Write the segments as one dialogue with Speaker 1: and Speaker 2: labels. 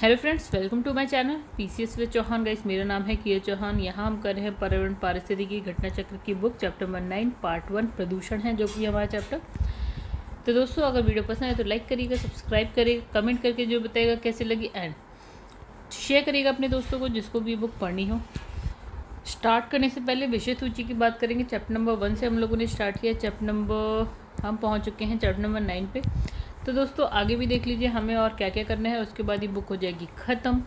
Speaker 1: Hello friends, welcome to my channel PCS with Chauhan. Guys, मेरा नाम है किया चौहान। यहाँ हम कर रहे हैं पर्यावरण पारिस्थितिकी घटना चक्र की बुक चैप्टर नंबर 9 पार्ट 1 प्रदूषण है जो कि हमारा चैप्टर। तो दोस्तों, अगर वीडियो पसंद है तो लाइक करिएगा, सब्सक्राइब करिएगा, कमेंट करके जो बताइएगा कैसे लगी, एंड शेयर करिएगा अपने दोस्तों को जिसको भी बुक पढ़नी हो। स्टार्ट करने से पहले विषय सूची की बात करेंगे। चैप्टर नंबर 1 से हम लोगों ने स्टार्ट किया। हम पहुँच चुके हैं चैप्टर नंबर 9 पे। तो दोस्तों, आगे भी देख लीजिए हमें और क्या क्या करना है, उसके बाद ये बुक हो जाएगी ख़त्म।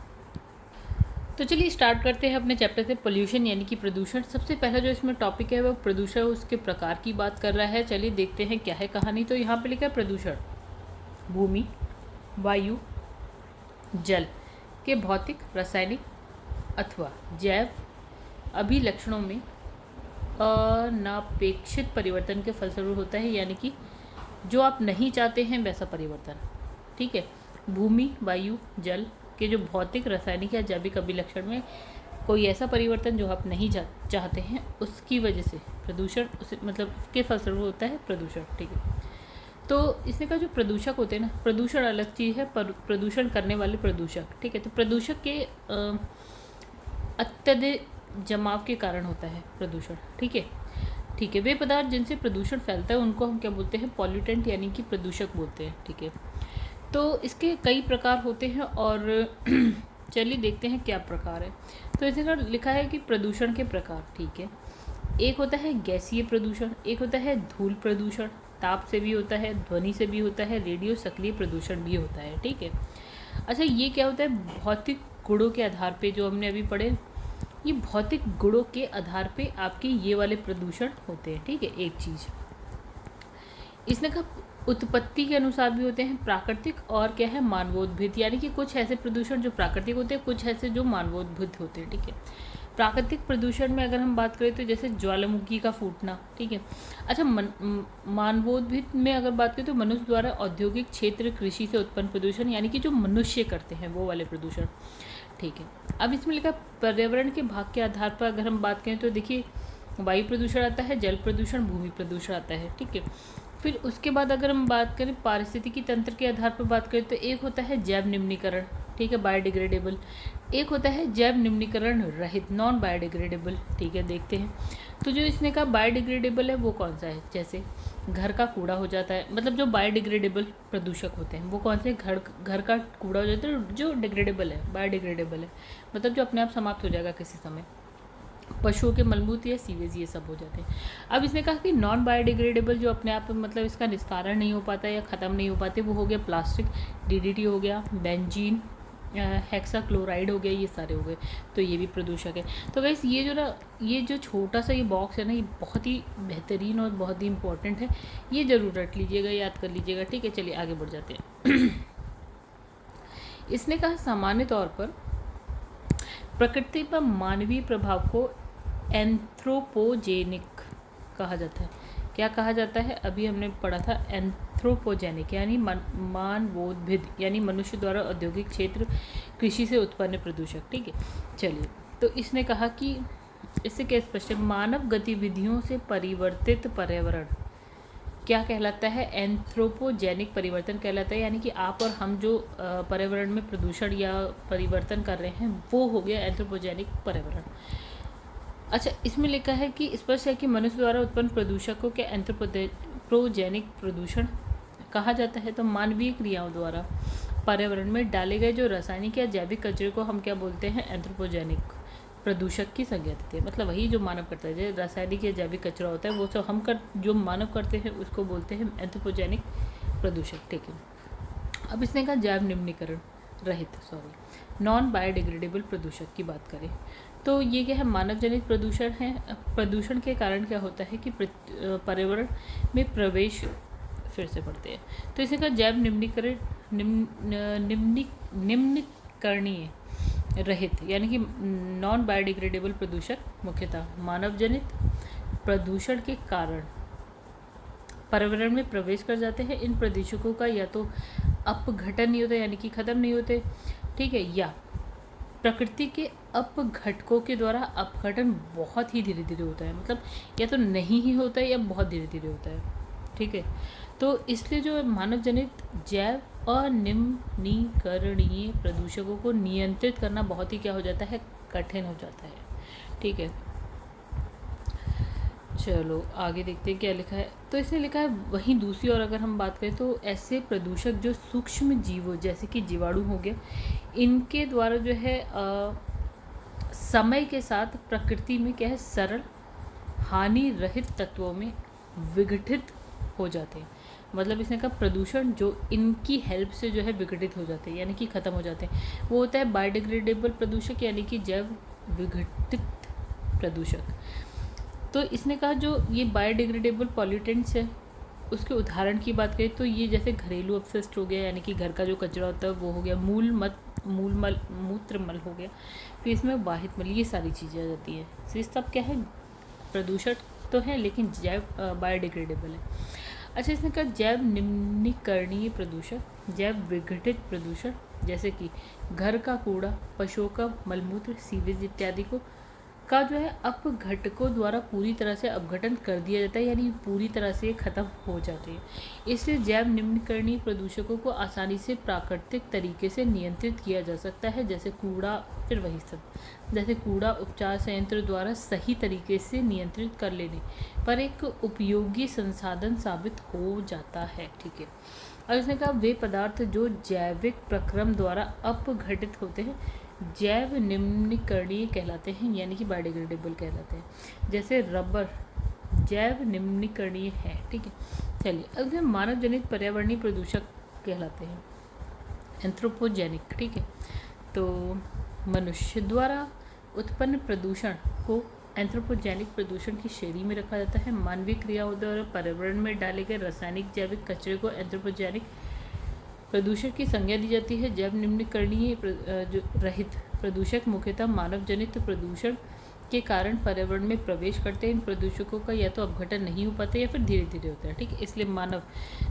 Speaker 1: तो चलिए स्टार्ट करते हैं अपने चैप्टर से। पोल्यूशन यानी कि प्रदूषण। सबसे पहला जो इसमें टॉपिक है वो प्रदूषण, उसके प्रकार की बात कर रहा है। चलिए देखते हैं क्या है कहानी। तो यहाँ पे लिखा है प्रदूषण भूमि, वायु, जल के भौतिक, रासायनिक अथवा जैव अभिलक्षणों में अनापेक्षित परिवर्तन के फलस्वरूप होता है, यानी कि जो आप नहीं चाहते हैं वैसा परिवर्तन। ठीक है। भूमि, वायु, जल के जो भौतिक, रासायनिक या जैविक अभिलक्षण में कोई ऐसा परिवर्तन जो आप नहीं चाहते हैं, उसकी वजह से प्रदूषण, उस मतलब उसके फलस्वरूप होता है प्रदूषण। ठीक है। तो इसने कहा जो प्रदूषक होते हैं ना, प्रदूषण अलग चीज़ है, प्रदूषण करने वाले प्रदूषक। ठीक है। तो प्रदूषक के अत्यधिक जमाव के कारण होता है प्रदूषण। ठीक है। ठीक है। वे पदार्थ जिनसे प्रदूषण फैलता है उनको हम क्या बोलते हैं? पॉल्यूटेंट यानी कि प्रदूषक बोलते हैं। ठीक है। तो इसके कई प्रकार होते हैं और चलिए देखते हैं क्या प्रकार है। तो इसमें लिखा है कि प्रदूषण के प्रकार। ठीक है। एक होता है गैसीय प्रदूषण, एक होता है धूल प्रदूषण, ताप से भी होता है, ध्वनि से भी होता है, रेडियो सक्रिय प्रदूषण भी होता है। ठीक है। अच्छा, ये क्या होता है? भौतिक गुणों के आधार पे जो हमने अभी पढ़े, ये भौतिक गुणों के आधार पे आपके ये वाले प्रदूषण होते हैं। ठीक है। एक चीज़ इसने कहा उत्पत्ति के अनुसार भी होते हैं, प्राकृतिक और क्या है, मानवोद्भित। यानी कि कुछ ऐसे प्रदूषण जो प्राकृतिक होते हैं, कुछ ऐसे जो मानवोद्भित होते हैं। ठीक है। प्राकृतिक प्रदूषण में अगर हम बात करें तो जैसे ज्वालामुखी का फूटना। ठीक है। अच्छा, मानवोद्भित में अगर बात करें तो मनुष्य द्वारा औद्योगिक क्षेत्र, कृषि से उत्पन्न प्रदूषण, यानी कि जो मनुष्य करते हैं वो वाले प्रदूषण। ठीक है। अब इसमें लिखा पर्यावरण के भाग के आधार पर अगर हम बात करें तो देखिए, वायु प्रदूषण आता है, जल प्रदूषण, भूमि प्रदूषण आता है। ठीक है। फिर उसके बाद अगर हम बात करें पारिस्थितिकी तंत्र के आधार पर बात करें तो एक होता है जैव निम्नीकरण। ठीक है, बायोडिग्रेडेबल। एक होता है जैव निम्नीकरण रहित, नॉन बायोडिग्रेडेबल। ठीक है, देखते हैं। तो जो इसने कहा बायोडिग्रेडेबल है वो कौन सा है? जैसे घर का कूड़ा हो जाता है, मतलब जो बायोडिग्रेडेबल प्रदूषक होते हैं वो कौन से? घर का कूड़ा हो जाता है जो डिग्रेडेबल है, बायोडिग्रेडेबल है, मतलब जो अपने आप समाप्त हो जाएगा किसी समय। पशुओं के मलमूत्र या सीवेज, ये सब हो जाते हैं। अब इसने कहा कि नॉन बायोडिग्रेडेबल जो अपने आप मतलब इसका निस्तारण नहीं हो पाता या ख़त्म नहीं हो पाते, वो हो गया प्लास्टिक, डीडीटी हो गया, बेंजीन, हेक्साक्लोराइड हो गया, ये सारे हो गए। तो ये भी प्रदूषक है। तो गाइस, ये जो छोटा सा ये बॉक्स है ना, ये बहुत ही बेहतरीन और बहुत ही इंपॉर्टेंट है। ये ज़रूर रट लीजिएगा, याद कर लीजिएगा। ठीक है। चलिए आगे बढ़ जाते हैं। इसने कहा सामान्य तौर पर प्रकृति पर मानवीय प्रभाव को एंथ्रोपोजेनिक कहा जाता है। क्या कहा जाता है? अभी हमने पढ़ा था एंथ्रोपोजेनिक यानी मानवोद्भिद, यानी मनुष्य द्वारा औद्योगिक क्षेत्र, कृषि से उत्पन्न प्रदूषक। ठीक है। चलिए, तो इसने कहा कि इससे क्या स्पष्ट है? मानव गतिविधियों से परिवर्तित पर्यावरण क्या कहलाता है? एंथ्रोपोजेनिक परिवर्तन कहलाता है। यानी कि आप और हम जो पर्यावरण में प्रदूषण या परिवर्तन कर रहे हैं वो हो गया एंथ्रोपोजेनिक पर्यावरण। अच्छा, इसमें लिखा है कि स्पष्ट है कि मनुष्य द्वारा उत्पन्न प्रदूषक को क्या एंथ्रोपोजेनिक प्रदूषण कहा जाता है? तो मानवीय क्रियाओं द्वारा पर्यावरण में डाले गए जो रासायनिक या जैविक कचरे को हम क्या बोलते हैं? एंथ्रोपोजेनिक प्रदूषक की संज्ञा देते हैं। मतलब वही जो मानव करता है, जैसे रासायनिक या जैविक कचरा होता है वो सब जो मानव करते हैं उसको बोलते हैं एंथ्रोपोजेनिक प्रदूषक। ठीक है। अब इसने कहा जैव निम्नीकरण रहित, नॉन बायोडिग्रेडेबल प्रदूषक की बात करें तो ये क्या है? मानव जनित प्रदूषण है। प्रदूषण के कारण क्या होता है कि पर्यावरण में प्रवेश, फिर से पढ़ते हैं। तो इसने कहा जैव निम्नीकरण निम्नीकरणीय रहित, यानी कि नॉन बायोडिग्रेडेबल प्रदूषक मुख्यतः मानव जनित प्रदूषण के कारण पर्यावरण में प्रवेश कर जाते हैं। इन प्रदूषकों का या तो अपघटन नहीं होता, यानी कि ख़त्म नहीं होते। ठीक है। या प्रकृति के अपघटकों के द्वारा अपघटन बहुत ही धीरे धीरे होता है, मतलब या तो नहीं ही होता है या बहुत धीरे धीरे होता है। ठीक है। तो इसलिए जो मानव जनित जैव अनिम्नीकरणीय प्रदूषकों को नियंत्रित करना बहुत ही क्या हो जाता है, कठिन हो जाता है। ठीक है, चलो आगे देखते हैं क्या लिखा है। तो इसने लिखा है वहीं दूसरी ओर अगर हम बात करें तो ऐसे प्रदूषक जो सूक्ष्म जीवों जैसे कि जीवाणु हो गया, इनके द्वारा जो है समय के साथ प्रकृति में क्या है, सरल हानि रहित तत्वों में विघटित हो जाते हैं। मतलब इसने कहा प्रदूषण जो इनकी हेल्प से जो है विघटित हो जाते हैं यानी कि ख़त्म हो जाते हैं, वो होता है बायोडिग्रेडेबल प्रदूषक यानी कि जैव विघटित प्रदूषक। तो इसने कहा जो ये बायोडिग्रेडेबल पॉल्यूटेंट्स है उसके उदाहरण की बात करें तो ये जैसे घरेलू अपशिष्ट हो गया यानी कि घर का जो कचरा होता है वो हो गया, मूलमल मूत्रमल हो गया, फिर इसमें वाहित मल, ये सारी चीज़ें आ जाती हैं। तो ये सब क्या है, प्रदूषण तो है लेकिन जैव बायोडिग्रेडेबल है। अच्छा, इसने कहा जैव निम्नीकरणीय प्रदूषण, जैव विघटित प्रदूषण जैसे कि घर का कूड़ा, पशुओं का मलमूत्र, सीवेज इत्यादि को का जो है अपघटकों द्वारा पूरी तरह से अपघटन कर दिया जाता है यानी पूरी तरह से ख़त्म हो जाते हैं। इसलिए जैव निम्नीकरणीय प्रदूषकों को आसानी से प्राकृतिक तरीके से नियंत्रित किया जा सकता है, जैसे कूड़ा, फिर वही सब जैसे कूड़ा उपचार संयंत्र द्वारा सही तरीके से नियंत्रित कर लेने पर एक उपयोगी संसाधन साबित हो जाता है। ठीक है, और इसने कहा वे पदार्थ जो जैविक प्रक्रम द्वारा अपघटित होते हैं जैव निम्नीकरणीय कहलाते हैं यानी कि बायोडिग्रेडेबल कहलाते हैं। जैसे रबर जैव निम्नीकरणीय है। ठीक है, चलिए अब मानव जनित पर्यावरणीय प्रदूषक कहलाते हैं, एंथ्रोपोजेनिक। ठीक है, तो मनुष्य द्वारा उत्पन्न प्रदूषण को एंथ्रोपोजेनिक प्रदूषण की श्रेणी में रखा जाता है। मानवीय क्रियाओं द्वारा पर्यावरण में डाले गए रासायनिक जैविक कचरे को एंथ्रोपोजेनिक प्रदूषण की संज्ञा दी जाती है। जैव निम्नीकरणीय जो रहित प्रदूषक मुख्यतः मानव जनित प्रदूषण के कारण पर्यावरण में प्रवेश करते हैं। इन प्रदूषकों का या तो अपघटन नहीं हो पाता या फिर धीरे धीरे होता है। ठीक है, इसलिए मानव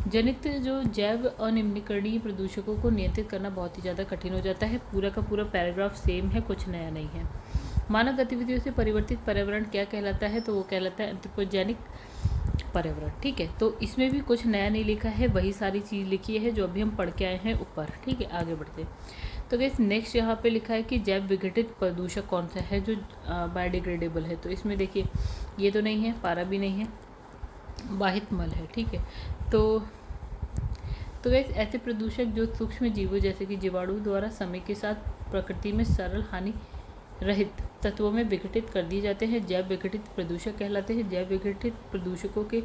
Speaker 1: जनित जो जैव अनिम्नीकरणीय प्रदूषकों को नियंत्रित करना बहुत ही ज़्यादा कठिन हो जाता है। पूरा का पूरा पैराग्राफ सेम है, कुछ नया नहीं है। मानव गतिविधियों से परिवर्तित पर्यावरण क्या कहलाता है, तो वो कहलाता है एंथ्रोपोजेनिक पर्यावरण। ठीक है, तो इसमें भी कुछ नया नहीं लिखा है, वही सारी चीज़ लिखी है जो अभी हम पढ़ के आए हैं ऊपर। ठीक है, आगे बढ़ते तो गाइस नेक्स्ट यहाँ पे लिखा है कि जैव विघटित प्रदूषक कौन सा है जो बायोडिग्रेडेबल है। तो इसमें देखिए ये तो नहीं है, पारा भी नहीं है, वाहित मल है। ठीक है, तो गाइस ऐसे प्रदूषक जो सूक्ष्म जीवों जैसे कि जीवाणु द्वारा समय के साथ प्रकृति में सरल हानि रहित तत्वों में विघटित कर दिए जाते हैं, जैव विघटित प्रदूषक कहलाते हैं। जैव विघटित प्रदूषकों के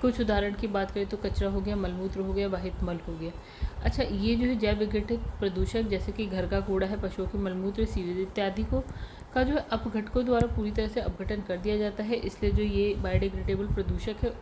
Speaker 1: कुछ उदाहरण की बात करें तो कचरा हो गया, मलमूत्र हो गया, वाहित मल हो गया। अच्छा, ये जो है जैव विघटित प्रदूषक जैसे कि घर का कूड़ा है, पशुओं के मलमूत्र, सीवेज इत्यादि को का जो है अपघटकों द्वारा पूरी तरह से अपघटन कर दिया जाता है। इसलिए जो ये बायोडिग्रेडेबल प्रदूषक है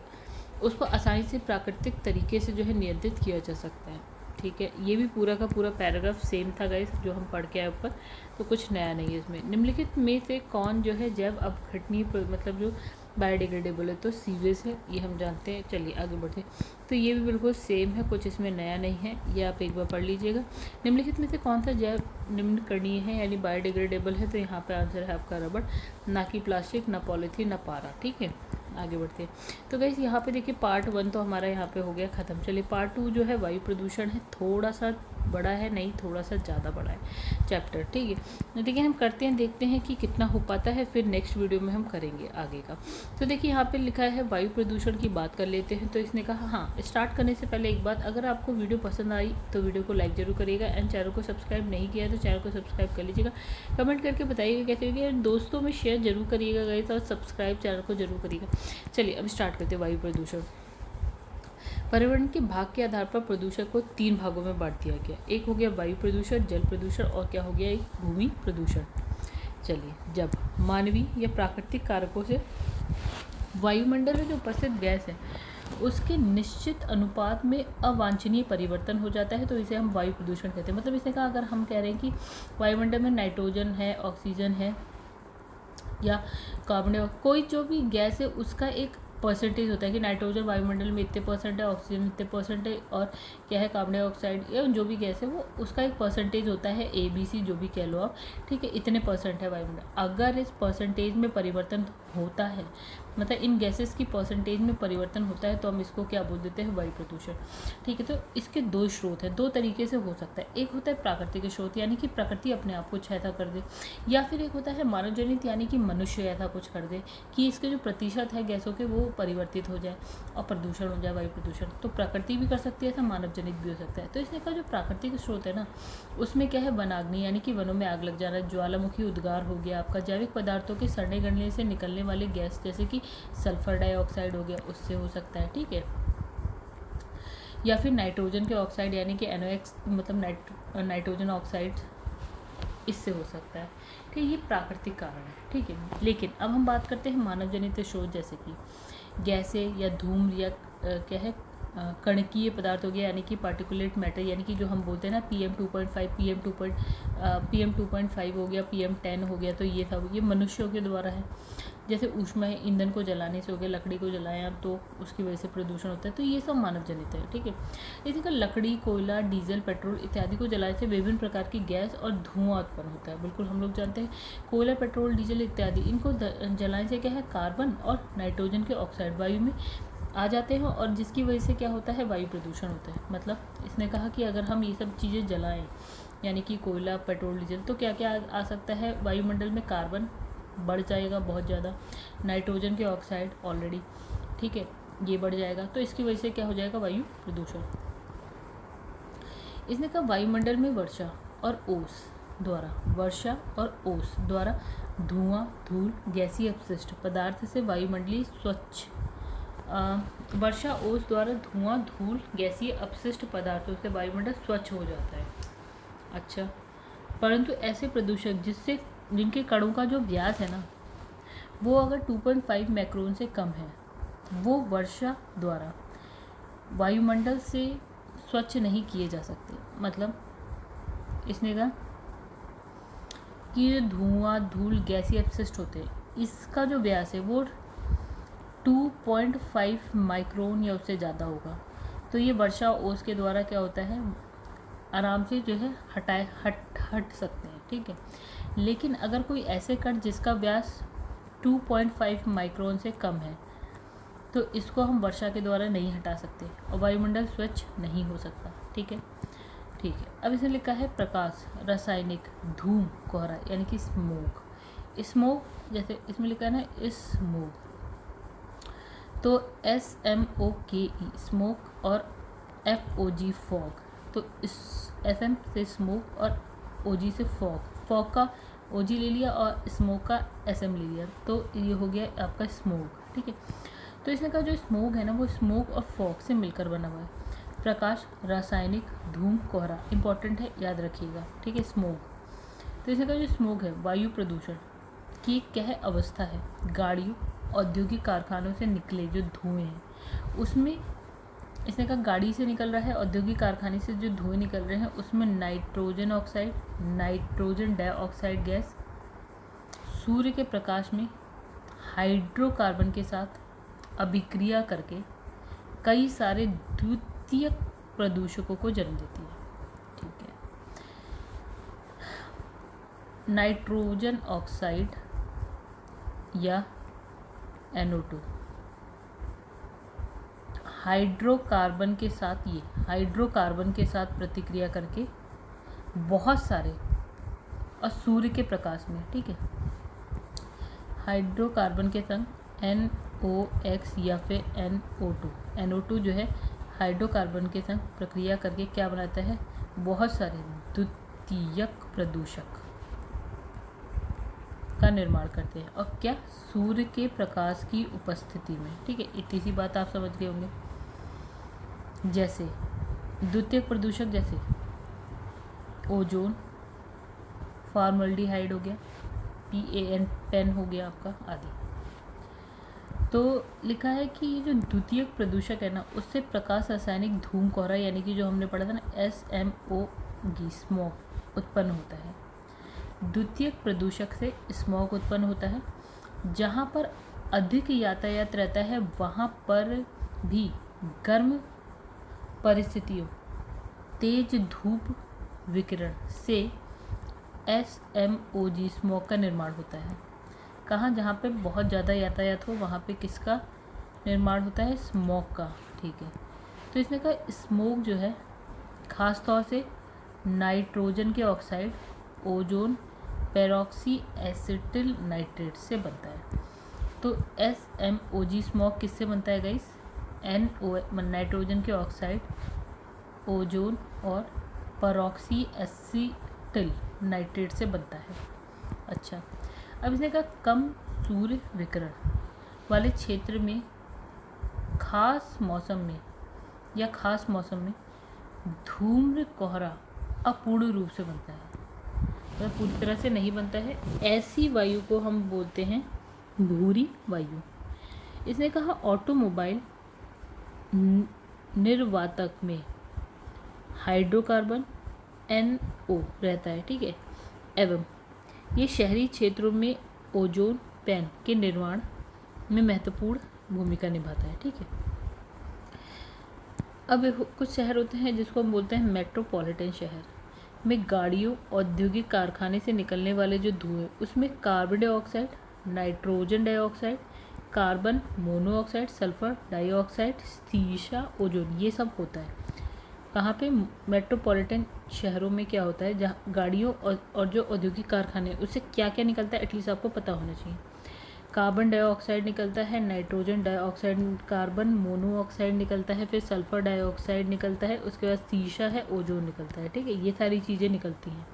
Speaker 1: उसको आसानी से प्राकृतिक तरीके से जो है नियंत्रित किया जा सकता है। ठीक है, ये भी पूरा का पूरा पैराग्राफ सेम था गाइस जो हम पढ़ के आए ऊपर, तो कुछ नया नहीं है इसमें। निम्नलिखित में से कौन जो है जैव अपघटनीय मतलब जो बायोडिग्रेडेबल है, तो सीवेज है, ये हम जानते हैं। चलिए आगे बढ़ते हैं, तो ये भी बिल्कुल सेम है, कुछ इसमें नया नहीं है, ये आप एक बार पढ़ लीजिएगा। निम्नलिखित में से कौन सा जैव निम्नकरणीय है यानी बायोडिग्रेडेबल है, तो यहाँ पे आंसर है आपका रबड़, ना कि प्लास्टिक, ना पॉलीथीन, ना पारा। ठीक है, आगे बढ़ते हैं। तो गाइस यहाँ पे देखिए पार्ट 1 तो हमारा यहाँ पे हो गया ख़त्म। चलिए पार्ट 2 जो है वायु प्रदूषण है, थोड़ा सा बड़ा है, नहीं थोड़ा सा ज़्यादा बड़ा है चैप्टर। ठीक है, देखिए हम करते हैं, देखते हैं कि कितना हो पाता है, फिर नेक्स्ट वीडियो में हम करेंगे आगे का। तो देखिए यहाँ पे लिखा है वायु प्रदूषण की बात कर लेते हैं। तो इसने कहा हाँ, स्टार्ट करने से पहले एक बात, अगर आपको वीडियो पसंद आई तो वीडियो को लाइक जरूर करिएगा, एंड चैनल को सब्सक्राइब नहीं किया तो चैनल को सब्सक्राइब कर लीजिएगा। कमेंट करके बताइएगा कैसे होगी, एंड दोस्तों में शेयर जरूर करिएगा गाइस, और सब्सक्राइब चैनल को जरूर करिएगा। चलिए अब स्टार्ट करते हैं वायु प्रदूषण। पर्यावरण के भाग के आधार पर प्रदूषण को 3 भागों में बांट दिया गया। एक हो गया वायु प्रदूषण, जल प्रदूषण, और क्या हो गया एक भूमि प्रदूषण। चलिए, जब मानवीय या प्राकृतिक कारकों से वायुमंडल में जो उपस्थित गैस है उसके निश्चित अनुपात में अवांछनीय परिवर्तन हो जाता है तो इसे हम वायु प्रदूषण कहते हैं। मतलब इसने कहा अगर हम कह रहे हैं कि वायुमंडल में नाइट्रोजन है, ऑक्सीजन है या कार्बन डाइऑक्साइड, कोई जो भी गैस है उसका एक परसेंटेज होता है कि नाइट्रोजन वायुमंडल में इतने परसेंट है, ऑक्सीजन इतने परसेंट है, और क्या है कार्बन डाइऑक्साइड या जो भी गैस है वो उसका एक परसेंटेज होता है, ABC जो भी कह लो आप। ठीक है, इतने परसेंट है वायुमंडल। अगर इस परसेंटेज में परिवर्तन होता है, मतलब इन गैसेस की परसेंटेज में परिवर्तन होता है, तो हम इसको क्या बोल देते हैं, वायु प्रदूषण। ठीक है, तो इसके दो स्रोत हैं, दो तरीके से हो सकता है। एक होता है प्राकृतिक स्रोत, यानी कि प्रकृति अपने आप कुछ ऐसा कर दे, या फिर एक होता है मानव जनित, यानी कि मनुष्य ऐसा कुछ कर दे कि इसके जो प्रतिशत है गैसों के वो परिवर्तित हो जाए और प्रदूषण हो जाए, वायु प्रदूषण। तो प्रकृति भी कर सकती है ऐसा, मानव जनित भी हो सकता है। तो इसने कहा जो प्राकृतिक स्रोत है ना, उसमें क्या है, वनाग्नि, यानी कि वनों में आग लग जाना, ज्वालामुखी उद्गार हो गया आपका, जैविक पदार्थों के सड़ने गलने से निकलने वाले गैस जैसे कि सल्फर डाइऑक्साइड हो गया, उससे हो सकता है। ठीक है, या फिर नाइट्रोजन के ऑक्साइड, यानी कि NOx, मतलब नाइट्रोजन ऑक्साइड, इससे हो सकता है कि ये प्राकृतिक कारण है। ठीक है, लेकिन अब हम बात करते हैं मानव जनित स्रोत, जैसे कि गैसें या धूम या क्या है, कणकीय पदार्थ हो गया, यानी कि पार्टिकुलेट मैटर, यानी कि जो हम बोलते हैं ना PM2.5, PM2.5 हो गया, PM10 हो गया, तो ये सब ये मनुष्यों के द्वारा है। जैसे ऊष्मा ईंधन को जलाने से हो गया, लकड़ी को जलाएं आप तो उसकी वजह से प्रदूषण होता है, तो ये सब मानव जनित है। ठीक है, इसी का लकड़ी, कोयला, डीजल, पेट्रोल इत्यादि को जलाने से विभिन्न प्रकार की गैस और धुआं उत्पन्न होता है। बिल्कुल हम लोग जानते हैं कोयला, पेट्रोल, डीजल इत्यादि, इनको जलाने से क्या है, कार्बन और नाइट्रोजन के ऑक्साइड वायु में आ जाते हैं, और जिसकी वजह से क्या होता है, वायु प्रदूषण होता है। मतलब इसने कहा कि अगर हम ये सब चीज़ें जलाएं, यानी कि कोयला, पेट्रोल, डीजल, तो क्या क्या आ सकता है वायुमंडल में, कार्बन बढ़ जाएगा बहुत ज़्यादा, नाइट्रोजन के ऑक्साइड ऑलरेडी, ठीक है, ये बढ़ जाएगा, तो इसकी वजह से क्या हो जाएगा, वायु प्रदूषण। इसने कहा वायुमंडल में वर्षा और ओस द्वारा धुआं, धूल, गैसीय अपशिष्ट पदार्थ से वायुमंडलीय स्वच्छ वर्षा, ओस द्वारा धुआं, धूल, गैसीय अपशिष्ट पदार्थों से वायुमंडल स्वच्छ हो जाता है। अच्छा, परंतु ऐसे प्रदूषक जिनके कणों का जो व्यास है ना, वो अगर 2.5 माइक्रोन से कम है, वो वर्षा द्वारा वायुमंडल से स्वच्छ नहीं किए जा सकते। मतलब इसने कहा कि धुआं, धूल, गैसीय अपशिष्ट होते हैं, इसका जो व्यास है वो 2.5 माइक्रोन या उससे ज़्यादा होगा, तो ये वर्षा ओस के द्वारा क्या होता है, आराम से जो है हट सकते हैं। ठीक है, लेकिन अगर कोई ऐसे कण जिसका व्यास 2.5 माइक्रोन से कम है, तो इसको हम वर्षा के द्वारा नहीं हटा सकते और वायुमंडल स्वच्छ नहीं हो सकता। ठीक है, ठीक है। अब इसमें लिखा है प्रकाश, रासायनिक, धूम, कोहरा, यानी कि स्मोक। स्मोक जैसे इसमें लिखा है ना, स्मोक, तो SMOKE स्मोक और FOG फॉग, तो इस SM से स्मोक और OG से फॉग, फॉग का OG ले लिया और स्मोक का SM ले लिया, तो ये हो गया आपका स्मोक। ठीक है, तो इसने कहा जो स्मोक है ना, वो स्मोक और फॉग से मिलकर बना हुआ है। प्रकाश, रासायनिक, धूम, कोहरा इंपॉर्टेंट है, याद रखिएगा। ठीक है, स्मोक, तो इसने कहा जो स्मोक है वायु प्रदूषण की क्या है, अवस्था है। गाड़ियों, औद्योगिक कारखानों से निकले जो धुएँ हैं, उसमें इसने कहा गाड़ी से निकल रहा है, औद्योगिक कारखाने से जो धुएँ निकल रहे हैं, उसमें nitrogen oxide, nitrogen dioxide gas सूर्य के प्रकाश में हाइड्रोकार्बन के साथ अभिक्रिया करके कई सारे द्वितीयक प्रदूषकों को जन्म देती है। ठीक है, नाइट्रोजन ऑक्साइड या NO2 हाइड्रोकार्बन के साथ प्रतिक्रिया करके बहुत सारे, और सूर्य के प्रकाश में, ठीक है, हाइड्रोकार्बन के संग NOx या फिर NO2 जो है हाइड्रोकार्बन के संग प्रक्रिया करके क्या बनाता है, बहुत सारे द्वितीयक प्रदूषक का निर्माण करते हैं, और क्या, सूर्य के प्रकाश की उपस्थिति में। ठीक है, इतनी सी बात आप समझ गए होंगे। जैसे द्वितीयक प्रदूषक जैसे ओजोन, फॉर्मल्डिहाइड हो गया, PAN हो गया आपका, आदि। तो लिखा है कि ये जो द्वितीयक प्रदूषक है ना, उससे प्रकाश, रासायनिक, धूम, कोहरा, यानी कि जो हमने पढ़ा था ना SMOG स्मोक उत्पन्न होता है। द्वितीयक प्रदूषक से स्मोक उत्पन्न होता है। जहाँ पर अधिक यातायात रहता है वहाँ पर भी गर्म परिस्थितियों, तेज धूप विकिरण से SMOG स्मोक का निर्माण होता है। कहाँ, जहाँ पे बहुत ज़्यादा यातायात हो वहाँ पे किसका निर्माण होता है, स्मोक का। ठीक है, तो इसने कहा स्मोक जो है ख़ास तौर से नाइट्रोजन के oxide, ozone, peroxy acetyl nitrate से बनता है। तो SMOG स्मोक किससे बनता है गाइस, NO नाइट्रोजन के ऑक्साइड, ओजोन और पेरोक्सी एसिटिल नाइट्रेट से बनता है। अच्छा, अब इसने कहा कम सूर्य विकिरण वाले क्षेत्र में खास मौसम में धूम्र कोहरा अपूर्ण रूप से बनता है, मतलब पूरी तरह से नहीं बनता है। ऐसी वायु को हम बोलते हैं भूरी वायु। इसने कहा ऑटोमोबाइल निर्वातक में हाइड्रोकार्बन NO रहता है। ठीक है, एवं ये शहरी क्षेत्रों में ओजोन पैन के निर्माण में महत्वपूर्ण भूमिका निभाता है। ठीक है, अब कुछ शहर होते हैं जिसको हम बोलते हैं मेट्रोपॉलिटन शहर में गाड़ियों, औद्योगिक कारखाने से निकलने वाले जो धुएं, उसमें carbon dioxide, nitrogen dioxide, carbon monoxide, sulphur dioxide, सीसा, ओजोन, ये सब होता है। कहाँ पे, मेट्रोपॉलिटन शहरों में क्या होता है, जहाँ गाड़ियों और जो औद्योगिक कारखाने उससे क्या क्या निकलता है एटलीस्ट आपको पता होना चाहिए। कार्बन डाइऑक्साइड निकलता है, नाइट्रोजन डाइऑक्साइड, कार्बन मोनोऑक्साइड निकलता है, फिर सल्फर डाइऑक्साइड निकलता है, उसके बाद सीसा है, ओजोन निकलता है। ठीक है, ये सारी चीज़ें निकलती हैं।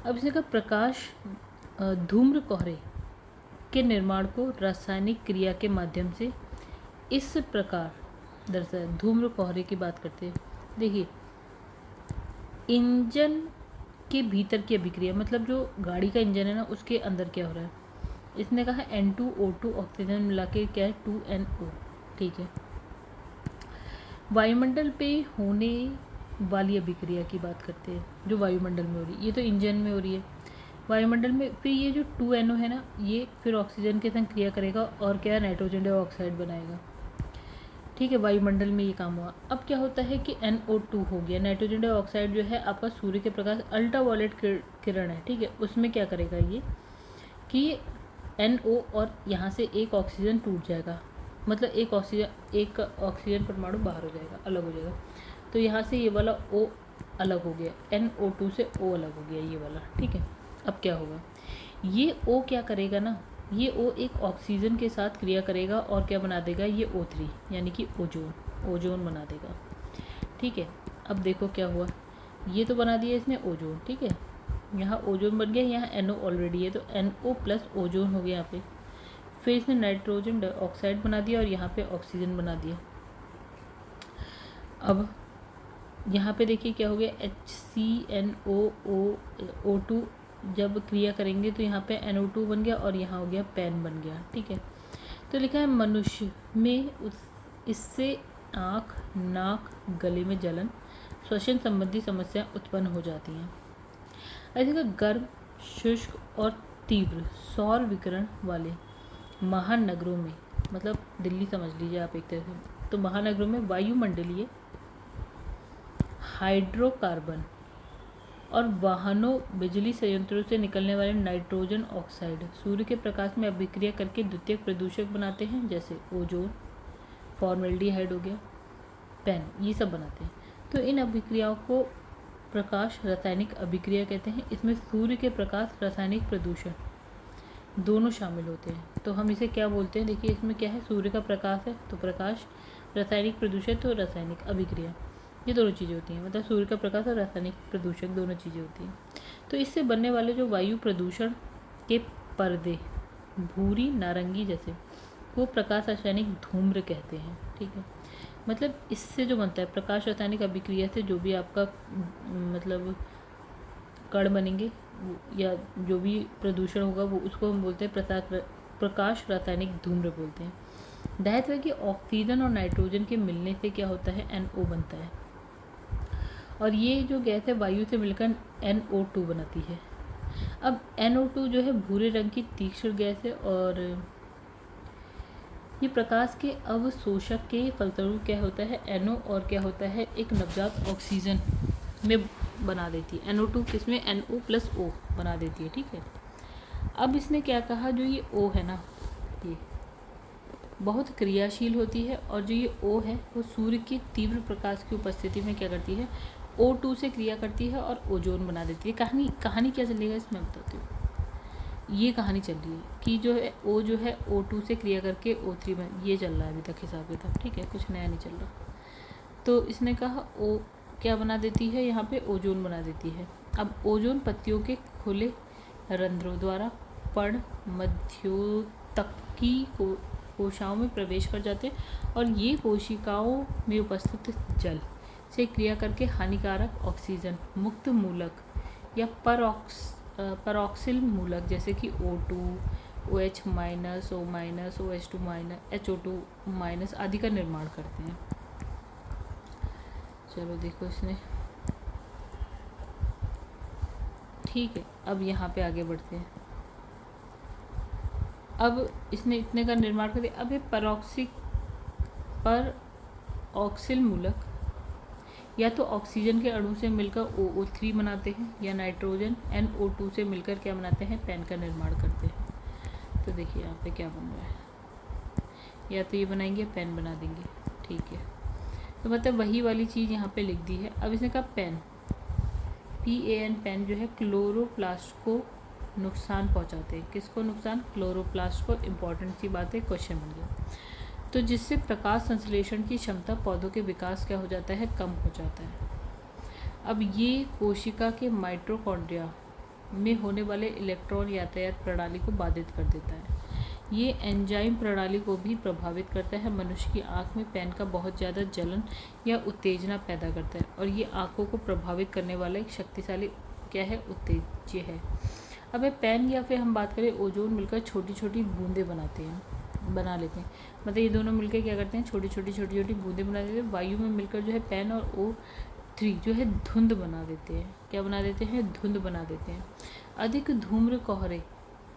Speaker 1: अब इसका प्रकाश धूम्र कोहरे के निर्माण को रासायनिक क्रिया के माध्यम से इस प्रकार दरअसल धूम्र कोहरे की बात करते हैं। देखिए, इंजन के भीतर की अभिक्रिया, मतलब जो गाड़ी का इंजन है ना उसके अंदर क्या हो रहा है, इसने कहा N2O2 ऑक्सीजन मिला के क्या है 2NO। ठीक है, वायुमंडल पे होने वाली अभिक्रिया की बात करते हैं जो वायुमंडल में हो रही है, ये तो इंजन में हो रही है। वायुमंडल में फिर ये जो 2NO है ना, ये फिर ऑक्सीजन के संग क्रिया करेगा और क्या, नाइट्रोजन डाइऑक्साइड बनाएगा। ठीक है, वायुमंडल में ये काम हुआ। अब क्या होता है कि NO2 हो गया, नाइट्रोजन डाइऑक्साइड जो है आपका सूर्य के प्रकाश अल्ट्रावायलेट किरण है। ठीक है, उसमें क्या करेगा ये कि NO और यहाँ से एक ऑक्सीजन टूट जाएगा, मतलब एक ऑक्सीजन परमाणु बाहर हो जाएगा, अलग हो जाएगा। तो यहाँ से ये वाला O अलग हो गया, NO2 से O अलग हो गया ये वाला। ठीक है, अब क्या होगा, ये O क्या करेगा ना, ये O एक ऑक्सीजन के साथ क्रिया करेगा और क्या बना देगा, ये O3 यानी कि ओजोन बना देगा। ठीक है, अब देखो क्या हुआ, ये तो बना दिया इसने ओजोन। ठीक है, यहाँ ओजोन बन गया, यहाँ NO ऑलरेडी है तो NO प्लस ओजोन हो गया यहाँ पे। फिर इसने नाइट्रोजन डाइऑक्साइड बना दिया और यहाँ पे ऑक्सीजन बना दिया। अब यहाँ पे देखिए क्या हो गया, HCNO2 जब क्रिया करेंगे तो यहाँ पे NO2 बन गया और यहाँ हो गया पैन बन गया। ठीक है, तो लिखा है मनुष्य में इससे आँख, नाक, गले में जलन, श्वसन संबंधी समस्या उत्पन्न हो जाती हैं। ऐसे गर्म, शुष्क और तीव्र सौर विकिरण वाले महानगरों में, मतलब दिल्ली समझ लीजिए आप एक तरह से, तो महानगरों में वायुमंडलीय हाइड्रोकार्बन और वाहनों, बिजली संयंत्रों से निकलने वाले नाइट्रोजन ऑक्साइड सूर्य के प्रकाश में अभिक्रिया करके द्वितीयक प्रदूषक बनाते हैं, जैसे ओजोन, फॉर्मेल्डिहाइड हो गया, पेन, ये सब बनाते हैं। तो इन अभिक्रियाओं को प्रकाश रासायनिक अभिक्रिया कहते हैं। इसमें सूर्य के प्रकाश, रासायनिक प्रदूषण दोनों शामिल होते हैं। तो हम इसे क्या बोलते हैं, देखिए इसमें क्या है, सूर्य का प्रकाश है तो प्रकाश, रासायनिक प्रदूषण तो रासायनिक अभिक्रिया, ये दोनों चीज़ें होती हैं, मतलब सूर्य का प्रकाश और रासायनिक प्रदूषण दोनों चीज़ें होती हैं। तो इससे बनने वाले जो वायु प्रदूषण के पर्दे भूरी नारंगी जैसे, वो प्रकाश रासायनिक धूम्र कहते हैं। ठीक है, मतलब इससे जो बनता है प्रकाश रासायनिक अभिक्रिया से जो भी आपका मतलब कण बनेंगे या जो भी प्रदूषण होगा वो, उसको हम बोलते हैं प्रकाश रासायनिक धूम्र बोलते हैं। दायित्व है कि ऑक्सीजन और नाइट्रोजन के मिलने से क्या होता है, NO बनता है और ये जो गैस है वायु से मिलकर NO2 बनाती है। अब NO2 जो है भूरे रंग की तीक्ष्ण गैस है और ये प्रकाश के अवशोषक के फलस्वरूप क्या होता है, NO और क्या होता है, एक नवजात ऑक्सीजन में बना देती है। NO2 किसमें, NO प्लस O बना देती है। ठीक है, अब इसने क्या कहा, जो ये O है ना, ये बहुत क्रियाशील होती है और जो ये O है वो सूर्य की तीव्र प्रकाश की उपस्थिति में क्या करती है, O2 से क्रिया करती है और ओजोन बना देती है। कहानी क्या चलेगा इसमें बताती हूँ। ये कहानी चल रही है कि जो है O जो है O2 से क्रिया करके O3 में, ये चल रहा है अभी तक हिसाब किताब, ठीक है, कुछ नया नहीं चल रहा। तो इसने कहा O क्या बना देती है, यहाँ पे ओजोन बना देती है। अब ओजोन पत्तियों के खुले रंध्रों द्वारा पर्ण मध्योतकी कोशिकाओं में प्रवेश कर जाते हैं और ये कोशिकाओं में उपस्थित जल से क्रिया करके हानिकारक ऑक्सीजन मुक्त मूलक या परऑक्सिल मूलक जैसे कि O2, OH-, O-, OH2-, HO2- आदि का निर्माण करते हैं। चलो देखो इसने, ठीक है। अब यहाँ पे आगे बढ़ते हैं। अब इसने इतने का निर्माण कर दिया। अब ये परऑक्सिल मूलक या तो ऑक्सीजन के अणु से मिलकर OO3 बनाते हैं या नाइट्रोजन NO2 से मिलकर क्या बनाते हैं, पेन का निर्माण करते हैं। तो देखिए यहाँ पे क्या बन रहा है, या तो ये बनाएंगे, पेन बना देंगे, ठीक है। तो मतलब वही वाली चीज़ यहाँ पे लिख दी है। अब इसने कहा पेन, PAN, पेन जो है क्लोरोप्लास्ट को नुकसान पहुँचाते हैं। किसको नुकसान, क्लोरोप्लास्ट को। इम्पॉर्टेंट सी बात है, क्वेश्चन बन गया। तो जिससे प्रकाश संश्लेषण की क्षमता पौधों के विकास क्या हो जाता है, कम हो जाता है। अब ये कोशिका के माइटोकॉन्ड्रिया में होने वाले इलेक्ट्रॉन यातायात प्रणाली को बाधित कर देता है। ये एंजाइम प्रणाली को भी प्रभावित करता है। मनुष्य की आँख में पेन का बहुत ज़्यादा जलन या उत्तेजना पैदा करता है और ये आँखों को प्रभावित करने वाला एक शक्तिशाली क्या है, उत्तेज्य है। अब पेन या फिर हम बात करें ओजोन मिलकर छोटी छोटी बूंदें बना लेते हैं। मतलब ये दोनों मिलकर क्या करते हैं, छोटी छोटी बूंदें बना देते हैं। वायु में मिलकर जो है पेन और O3 जो है धुंध बना देते हैं। क्या बना देते हैं, धुंध बना देते हैं। अधिक धूम्र कोहरे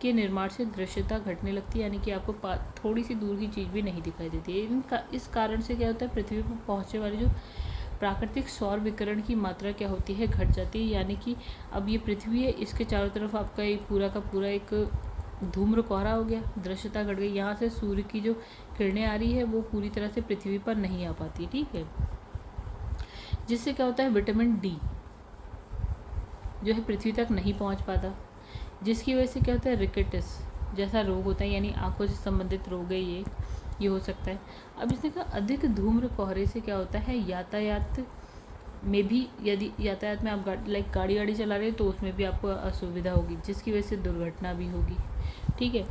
Speaker 1: के निर्माण से दृश्यता घटने लगती है, यानी कि आपको थोड़ी सी दूर की चीज़ भी नहीं दिखाई देती है। इस कारण से क्या होता है, पृथ्वी पर पहुँचने वाली जो प्राकृतिक सौर विकिरण की मात्रा क्या होती है, घट जाती है। यानी कि अब ये पृथ्वी है, इसके चारों तरफ आपका ये पूरा का पूरा एक धूम्र कोहरा हो गया, दृश्यता घट गई। यहाँ से सूर्य की जो किरणें आ रही है वो पूरी तरह से पृथ्वी पर नहीं आ पाती, ठीक है। जिससे क्या होता है, विटामिन D जो है पृथ्वी तक नहीं पहुँच पाता, जिसकी वजह से क्या होता है, रिकेटिस जैसा रोग होता है, यानी आंखों से संबंधित रोग है ये हो सकता है। अब इसने कहा अधिक धूम्र कोहरे से क्या होता है, यातायात में भी, यदि यातायात में आप गाड़ी चला रहे हैं तो उसमें भी आपको असुविधा होगी, जिसकी वजह से दुर्घटना भी होगी, ठीक है।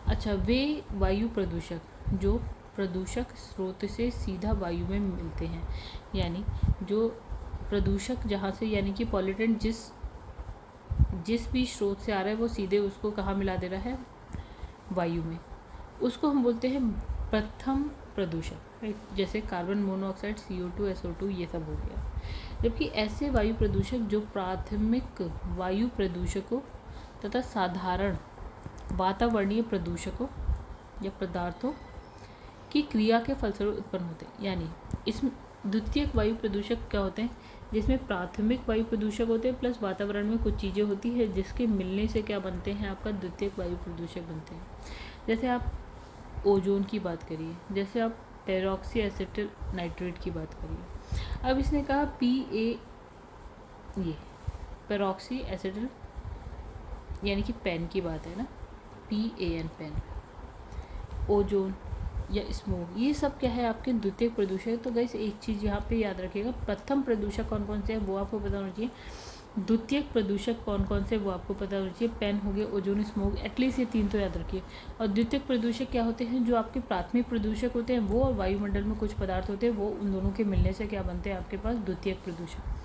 Speaker 1: अच्छा, वे वायु प्रदूषक जो प्रदूषक स्रोत से सीधा वायु में मिलते हैं, यानी जो प्रदूषक जहाँ से, यानी कि पॉल्यूटेंट जिस भी स्रोत से आ रहा है वो सीधे उसको कहाँ मिला दे रहा है, वायु में, उसको हम बोलते हैं प्रथम प्रदूषक, राइट। जैसे कार्बन मोनोऑक्साइड, CO2, SO2 ये सब हो गया। जबकि ऐसे वायु प्रदूषक जो प्राथमिक वायु प्रदूषकों तथा साधारण वातावरणीय प्रदूषकों या पदार्थों की क्रिया के फलस्वरूप उत्पन्न होते हैं। यानी इसमें द्वितीयक वायु प्रदूषक क्या होते हैं, जिसमें प्राथमिक वायु प्रदूषक होते हैं प्लस वातावरण में कुछ चीज़ें होती है जिसके मिलने से क्या बनते हैं, आपका द्वितीयक वायु प्रदूषक बनते हैं। जैसे आप ओजोन की बात करिए, जैसे आप पेरोक्सी एसिटिल नाइट्रेट की बात करिए। अब इसने कहा ये पेरोक्सी एसिटिल यानी कि पेन की बात है ना, PAN पेन, ओजोन या स्मोक, ये सब क्या है, आपके द्वितीयक प्रदूषक। तो गाइस एक चीज़ यहाँ पे याद रखिएगा, प्रथम प्रदूषक कौन कौन से हैं वो आपको पता होना चाहिए, द्वितीयक प्रदूषक कौन कौन से वो आपको पता होना चाहिए। पेन हो गए, ओजोन, स्मोक, एटलीस्ट ये 3 तो याद रखिए। और द्वितीयक प्रदूषक क्या होते हैं, जो आपके प्राथमिक प्रदूषक होते हैं वो, और वायुमंडल में कुछ पदार्थ होते हैं वो, उन दोनों के मिलने से क्या बनते हैं आपके पास, द्वितीयक प्रदूषक।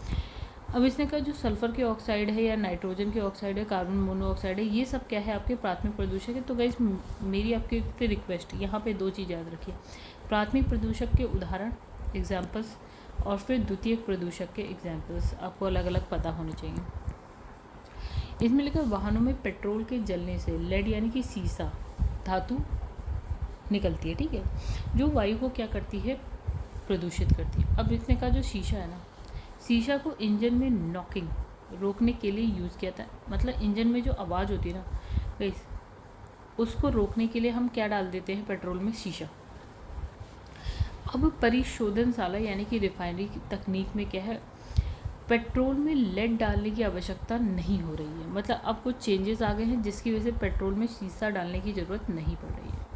Speaker 1: अब इसने कहा जो सल्फर के ऑक्साइड है या नाइट्रोजन के ऑक्साइड है, कार्बन मोनोऑक्साइड है, ये सब क्या है, आपके प्राथमिक प्रदूषक है। तो गाइस मेरी आपकी रिक्वेस्ट, यहाँ पे 2 चीज़ याद रखिए, प्राथमिक प्रदूषक के उदाहरण एग्जाम्पल्स और फिर द्वितीयक प्रदूषक के एग्जाम्पल्स आपको अलग अलग पता होने चाहिए। इसमें लिखा वाहनों में पेट्रोल के जलने से लेड यानी कि सीसा धातु निकलती है, ठीक है, जो वायु को क्या करती है, प्रदूषित करती है। अब इसने कहा जो शीशा है ना, शीशा को इंजन में नॉकिंग रोकने के लिए यूज़ किया था। मतलब इंजन में जो आवाज़ होती है ना, गाइस, उसको रोकने के लिए हम क्या डाल देते हैं पेट्रोल में? शीशा। अब परिशोधनशाला यानी कि रिफाइनरी की तकनीक में क्या है, पेट्रोल में लेड डालने की आवश्यकता नहीं हो रही है। मतलब अब कुछ चेंजेस आ गए हैं जिसकी वजह से पेट्रोल में शीशा डालने की ज़रूरत नहीं पड़ रही है।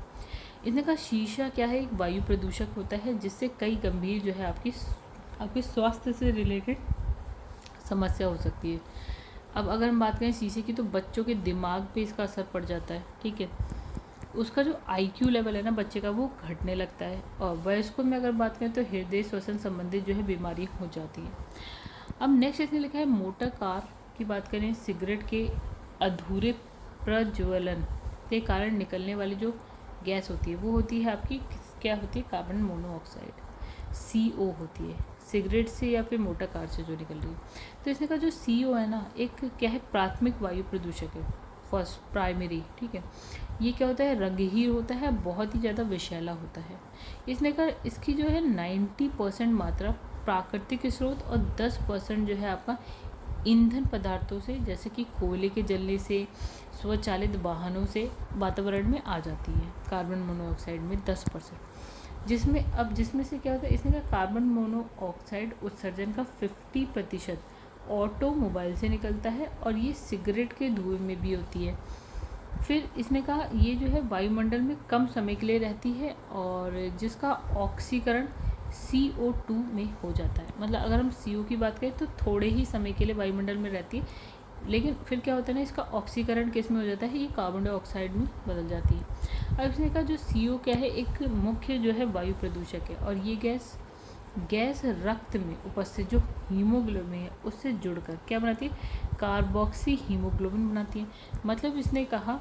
Speaker 1: इसने कहा शीशा क्या है, एक वायु प्रदूषक होता है जिससे कई गंभीर जो है आपके स्वास्थ्य से रिलेटेड समस्या हो सकती है। अब अगर हम बात करें शीशे की, तो बच्चों के दिमाग पे इसका असर पड़ जाता है, ठीक है। उसका जो IQ लेवल है ना बच्चे का, वो घटने लगता है। और वयस्कों में अगर बात करें तो हृदय श्वसन संबंधित जो है बीमारी हो जाती है। अब नेक्स्ट इसने लिखा है मोटर कार की बात करें, सिगरेट के अधूरे प्रज्वलन के कारण निकलने वाली जो गैस होती है वो होती है आपकी, क्या होती है? कार्बन मोनोऑक्साइड, CO होती है, सिगरेट से या फिर मोटर कार से जो निकल रही है। तो इसने कहा जो CO है ना, एक क्या है, प्राथमिक वायु प्रदूषक है, फर्स्ट प्राइमरी, ठीक है। ये क्या होता है? रंगहीन होता है, बहुत ही ज़्यादा विषैला होता है। इसने कहा इसकी जो है 90% मात्रा प्राकृतिक स्रोत और 10% जो है आपका ईंधन पदार्थों से, जैसे कि कोयले के जलने से, स्वचालित वाहनों से वातावरण में आ जाती है। कार्बन मोनोऑक्साइड में 10%, जिसमें से क्या होता है? इसने कहा कार्बन मोनोऑक्साइड उत्सर्जन का 50% ऑटोमोबाइल से निकलता है और ये सिगरेट के धुएं में भी होती है। फिर इसने कहा ये जो है वायुमंडल में कम समय के लिए रहती है और जिसका ऑक्सीकरण CO2 में हो जाता है। मतलब अगर हम CO की बात करें तो थोड़े ही समय के लिए वायुमंडल में रहती है, लेकिन फिर क्या होता है ना, इसका ऑक्सीकरण किस में हो जाता है? ये कार्बन डाइऑक्साइड में बदल जाती है। अब इसने कहा जो CO क्या है, एक मुख्य जो है वायु प्रदूषक है और ये गैस रक्त में उपस्थित जो हीमोग्लोबिन है उससे जुड़कर क्या बनाती है? कार्बोक्सी हीमोग्लोबिन बनाती है। मतलब इसने कहा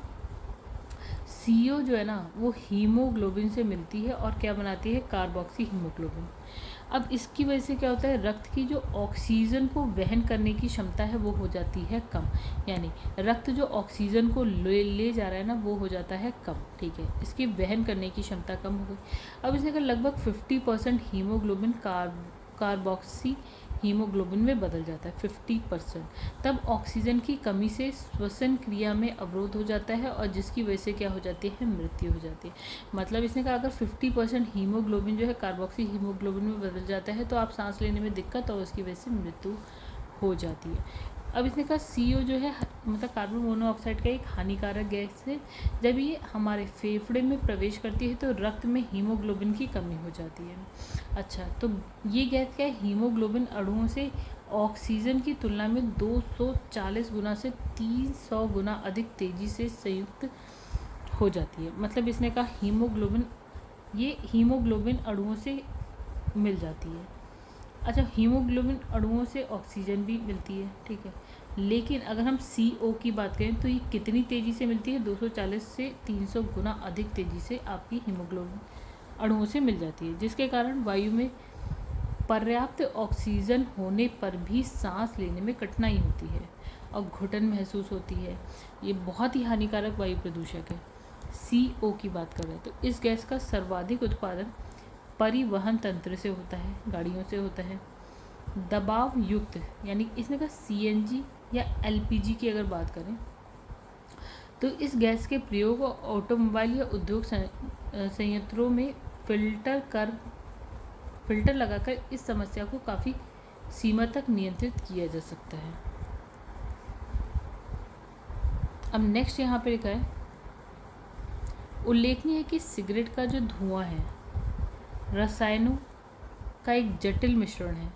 Speaker 1: CO जो है ना, वो हीमोग्लोबिन से मिलती है और क्या बनाती है? Carboxy haemoglobin. अब इसकी वजह से क्या होता है? रक्त की जो ऑक्सीजन को वहन करने की क्षमता है वो हो जाती है कम, यानी रक्त जो ऑक्सीजन को ले जा रहा है ना वो हो जाता है कम, ठीक है। इसकी वहन करने की क्षमता कम हो गई। अब इसने कहा लगभग 50% हीमोग्लोबिन कार्बोक्सी हीमोग्लोबिन में बदल जाता है, 50%। तब ऑक्सीजन की कमी से श्वसन क्रिया में अवरोध हो जाता है और जिसकी वजह से क्या हो जाती है? मृत्यु हो जाती है। मतलब इसने कहा अगर 50% हीमोग्लोबिन जो है कार्बोक्सी हीमोग्लोबिन में बदल जाता है तो आप सांस लेने में दिक्कत और उसकी वजह से मृत्यु हो जाती है। अब इसने कहा CO जो है मतलब कार्बन मोनोऑक्साइड का एक हानिकारक गैस है। जब ये हमारे फेफड़े में प्रवेश करती है तो रक्त में हीमोग्लोबिन की कमी हो जाती है। अच्छा, तो ये गैस क्या है? हीमोग्लोबिन अणुओं से ऑक्सीजन की तुलना में 240 गुना से 300 गुना अधिक तेज़ी से संयुक्त हो जाती है। मतलब इसने कहा हीमोग्लोबिन अणुओं से मिल जाती है। अच्छा, हीमोग्लोबिन अणुओं से ऑक्सीजन भी मिलती है, ठीक है। लेकिन अगर हम CO की बात करें तो ये कितनी तेज़ी से मिलती है? 240 से 300 गुना अधिक तेज़ी से आपकी हीमोग्लोबिन अणुओं से मिल जाती है, जिसके कारण वायु में पर्याप्त ऑक्सीजन होने पर भी सांस लेने में कठिनाई होती है और घुटन महसूस होती है। ये बहुत ही हानिकारक वायु प्रदूषक है। CO की बात कर रहे हैं तो इस गैस का सर्वाधिक उत्पादन परिवहन तंत्र से होता है, गाड़ियों से होता है। दबाव युक्त यानी इसने कहा CNG या LPG की अगर बात करें तो इस गैस के प्रयोग ऑटोमोबाइल या उद्योग संयंत्रों में फिल्टर लगाकर इस समस्या को काफ़ी सीमा तक नियंत्रित किया जा सकता है। अब नेक्स्ट यहाँ पे लिखा है, उल्लेखनीय है कि सिगरेट का जो धुआं है रसायनों का एक जटिल मिश्रण है।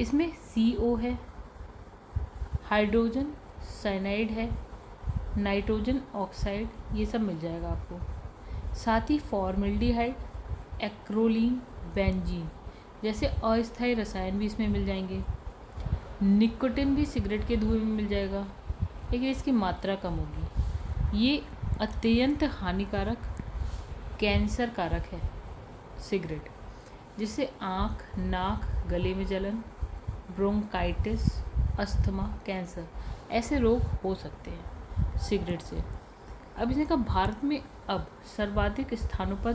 Speaker 1: इसमें CO है, हाइड्रोजन साइनाइड है, नाइट्रोजन ऑक्साइड, ये सब मिल जाएगा आपको। साथ ही फॉर्मल्डिहाइड, एक्रोलीन, बेंजीन जैसे अस्थायी रसायन भी इसमें मिल जाएंगे। निकोटिन भी सिगरेट के धुएं में मिल जाएगा, लेकिन इसकी मात्रा कम होगी। ये अत्यंत हानिकारक कैंसर कारक है सिगरेट, जिससे आँख, नाक, गले में जलन, ब्रोंकाइटिस, अस्थमा, कैंसर ऐसे रोग हो सकते हैं सिगरेट से। अब इसने कहा भारत में अब सर्वाधिक स्थानों पर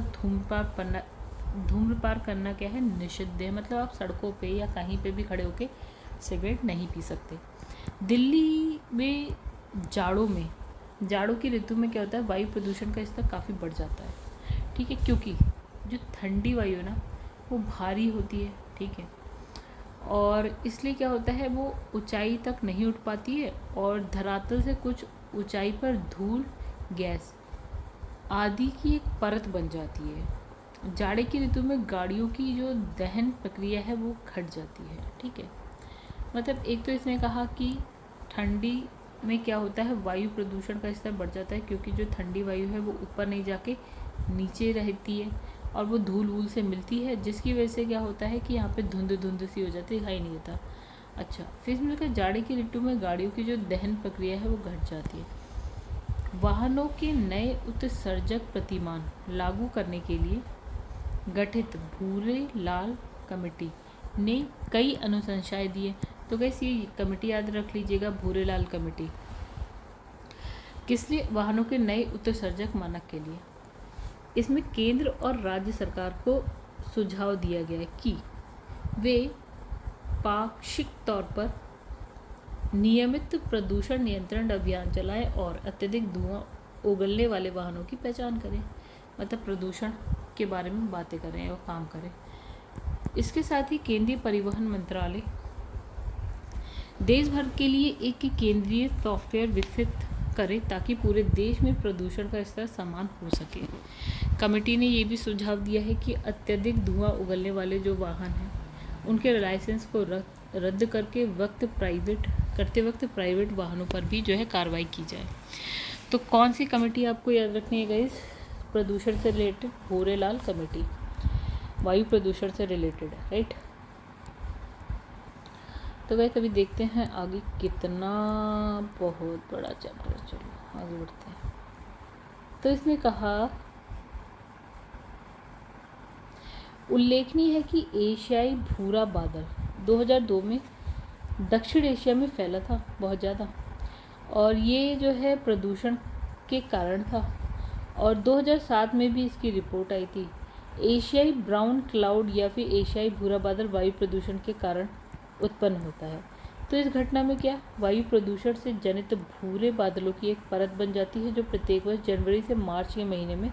Speaker 1: धूम्रपान करना क्या है? निषिद्ध है। मतलब आप सड़कों पे या कहीं पे भी खड़े होके सिगरेट नहीं पी सकते। दिल्ली में जाड़ों में जाड़ों की ऋतु में क्या होता है, वायु प्रदूषण का स्तर काफ़ी बढ़ जाता है, ठीक है, क्योंकि जो ठंडी वायु है ना वो भारी होती है, ठीक है, और इसलिए क्या होता है वो ऊंचाई तक नहीं उठ पाती है और धरातल से कुछ ऊंचाई पर धूल, गैस आदि की एक परत बन जाती है। जाड़े की ऋतु में गाड़ियों की जो दहन प्रक्रिया है वो घट जाती है, ठीक है। मतलब एक तो इसने कहा कि ठंडी में क्या होता है, वायु प्रदूषण का स्तर बढ़ जाता है क्योंकि जो ठंडी वायु है वो ऊपर नहीं जाके नीचे रहती है और वो धूल वूल से मिलती है, जिसकी वजह से क्या होता है कि यहाँ पे धुंध धुंध सी हो जाती है, दिखाई नहीं देता। अच्छा, फिर मिलकर जाड़े की ऋतु में गाड़ियों की जो दहन प्रक्रिया है वो घट जाती है। वाहनों के नए उत्सर्जक प्रतिमान लागू करने के लिए गठित भूरे लाल कमेटी ने कई अनुशंसाएं दी है। तो गैस ये कमेटी याद रख लीजिएगा, भूरे लाल कमेटी। किस लिए? वाहनों के नए उत्सर्जक मानक के लिए। इसमें केंद्र और राज्य सरकार को सुझाव दिया गया है कि वे पाक्षिक तौर पर नियमित प्रदूषण नियंत्रण अभियान चलाएं और अत्यधिक धुआं उगलने वाले वाहनों की पहचान करें। मतलब प्रदूषण के बारे में बातें करें और काम करें। इसके साथ ही केंद्रीय परिवहन मंत्रालय देश भर के लिए एक केंद्रीय सॉफ्टवेयर विकसित करे ताकि पूरे देश में प्रदूषण का स्तर समान हो सके। कमेटी ने ये भी सुझाव दिया है कि अत्यधिक धुआं उगलने वाले जो वाहन हैं उनके लाइसेंस को रद्द करके करते वक्त प्राइवेट वाहनों पर भी जो है कार्रवाई की जाए। तो कौन सी कमेटी आपको याद रखनी है गाइस? प्रदूषण से रिलेटेड भूरे लाल कमेटी, वायु प्रदूषण से रिलेटेड है, राइट। तो गाइस अभी देखते हैं आगे कितना बहुत बड़ा चैप्टर है। चलो आगे बढ़ते हैं। तो इसने कहा उल्लेखनीय है कि एशियाई भूरा बादल 2002 में दक्षिण एशिया में फैला था बहुत ज़्यादा, और ये जो है प्रदूषण के कारण था, और 2007 में भी इसकी रिपोर्ट आई थी। एशियाई ब्राउन क्लाउड या फिर एशियाई भूरा बादल वायु प्रदूषण के कारण उत्पन्न होता है। तो इस घटना में क्या, वायु प्रदूषण से जनित भूरे बादलों की एक परत बन जाती है जो प्रत्येक वर्ष जनवरी से मार्च के महीने में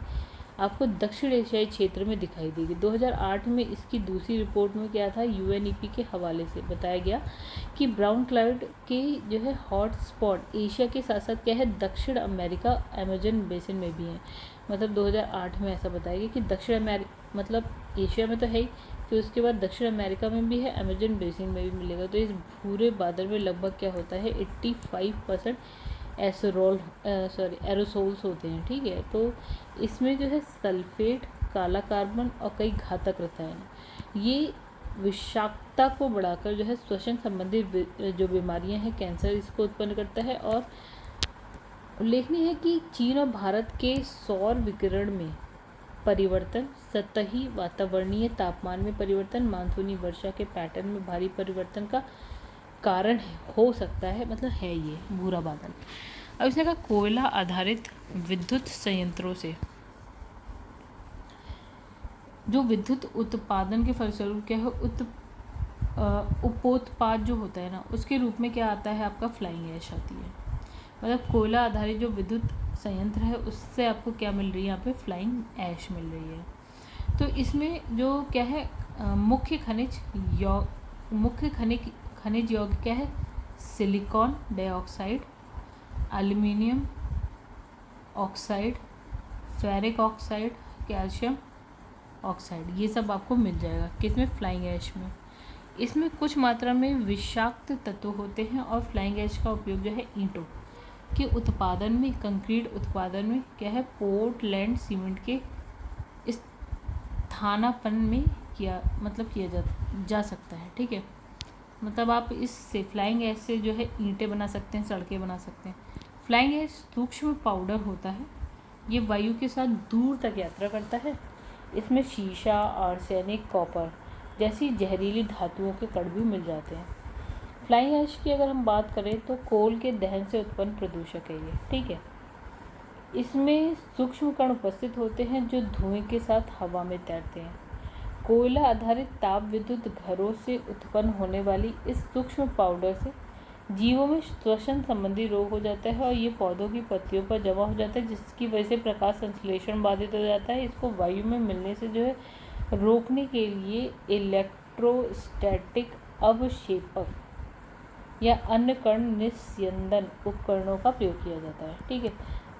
Speaker 1: आपको दक्षिण एशियाई क्षेत्र में दिखाई देगी। 2008 में इसकी दूसरी रिपोर्ट में क्या था, यूएनईपी के हवाले से बताया गया कि ब्राउन क्लाउड के जो है हॉट स्पॉट एशिया के साथ साथ क्या है, दक्षिण अमेरिका अमेजन बेसिन में भी हैं। मतलब 2008 में ऐसा बताया गया कि दक्षिण अमेरिका मतलब एशिया में तो है ही, फिर उसके बाद दक्षिण अमेरिका में भी है, अमेजन बेसिन में भी मिलेगा। तो इस भूरे बादल में लगभग क्या होता है 85% एरोसोल्स होते हैं, ठीक है। तो इसमें जो है सल्फेट, काला कार्बन और कई घातक रसायन ये विषाक्तता को बढ़ाकर जो है श्वसन संबंधी जो बीमारियां हैं, कैंसर इसको उत्पन्न करता है। और उल्लेखनीय है कि चीन और भारत के सौर विकिरण में परिवर्तन, सतही वातावरणीय तापमान में परिवर्तन, मानसूनी वर्षा के पैटर्न में भारी परिवर्तन का कारण हो सकता है, मतलब है ये भूरा बादल। अब इसने कहा कोयला आधारित विद्युत संयंत्रों से जो विद्युत उत्पादन के फलस्वरूप क्या है उपोत्पाद जो होता है ना, उसके रूप में क्या आता है, आपका फ्लाइंग ऐश आती है। मतलब कोयला आधारित जो विद्युत संयंत्र है उससे आपको क्या मिल रही है, यहाँ पे फ्लाइंग ऐश मिल रही है। तो इसमें जो क्या है मुख्य खनिज यौगिक क्या है, silicon dioxide, aluminium oxide, ferric oxide, calcium oxide, ये सब आपको मिल जाएगा किसमें, फ्लाइंग ऐश में। इसमें कुछ मात्रा में विषाक्त तत्व होते हैं और फ्लाइंग ऐश का उपयोग जो है ईंटों के उत्पादन में, कंक्रीट उत्पादन में क्या है, पोर्टलैंड सीमेंट के स्थानापन्न में किया जा सकता है, ठीक है। मतलब आप इससे फ्लाइंग ऐश से जो है ईंटें बना सकते हैं, सड़कें बना सकते हैं। फ्लाइंग ऐश सूक्ष्म पाउडर होता है, ये वायु के साथ दूर तक यात्रा करता है। इसमें शीशा, आर्सेनिक, कॉपर जैसी जहरीली धातुओं के कण भी मिल जाते हैं। फ्लाइंग ऐश की अगर हम बात करें तो कोल के दहन से उत्पन्न प्रदूषक है ये, ठीक है। इसमें सूक्ष्म कण उपस्थित होते हैं जो धुएं के साथ हवा में तैरते हैं। कोयला आधारित ताप विद्युत घरों से उत्पन्न होने वाली इस सूक्ष्म पाउडर से जीवों में श्वसन संबंधी रोग हो जाता है और ये पौधों की पत्तियों पर जमा हो जाता है, जिसकी वजह से प्रकाश संश्लेषण बाधित हो जाता है। इसको वायु में मिलने से जो है रोकने के लिए इलेक्ट्रोस्टैटिक अवक्षेपक या अन्य कण निस्यंदन उपकरणों का प्रयोग किया जाता है। ठीक है,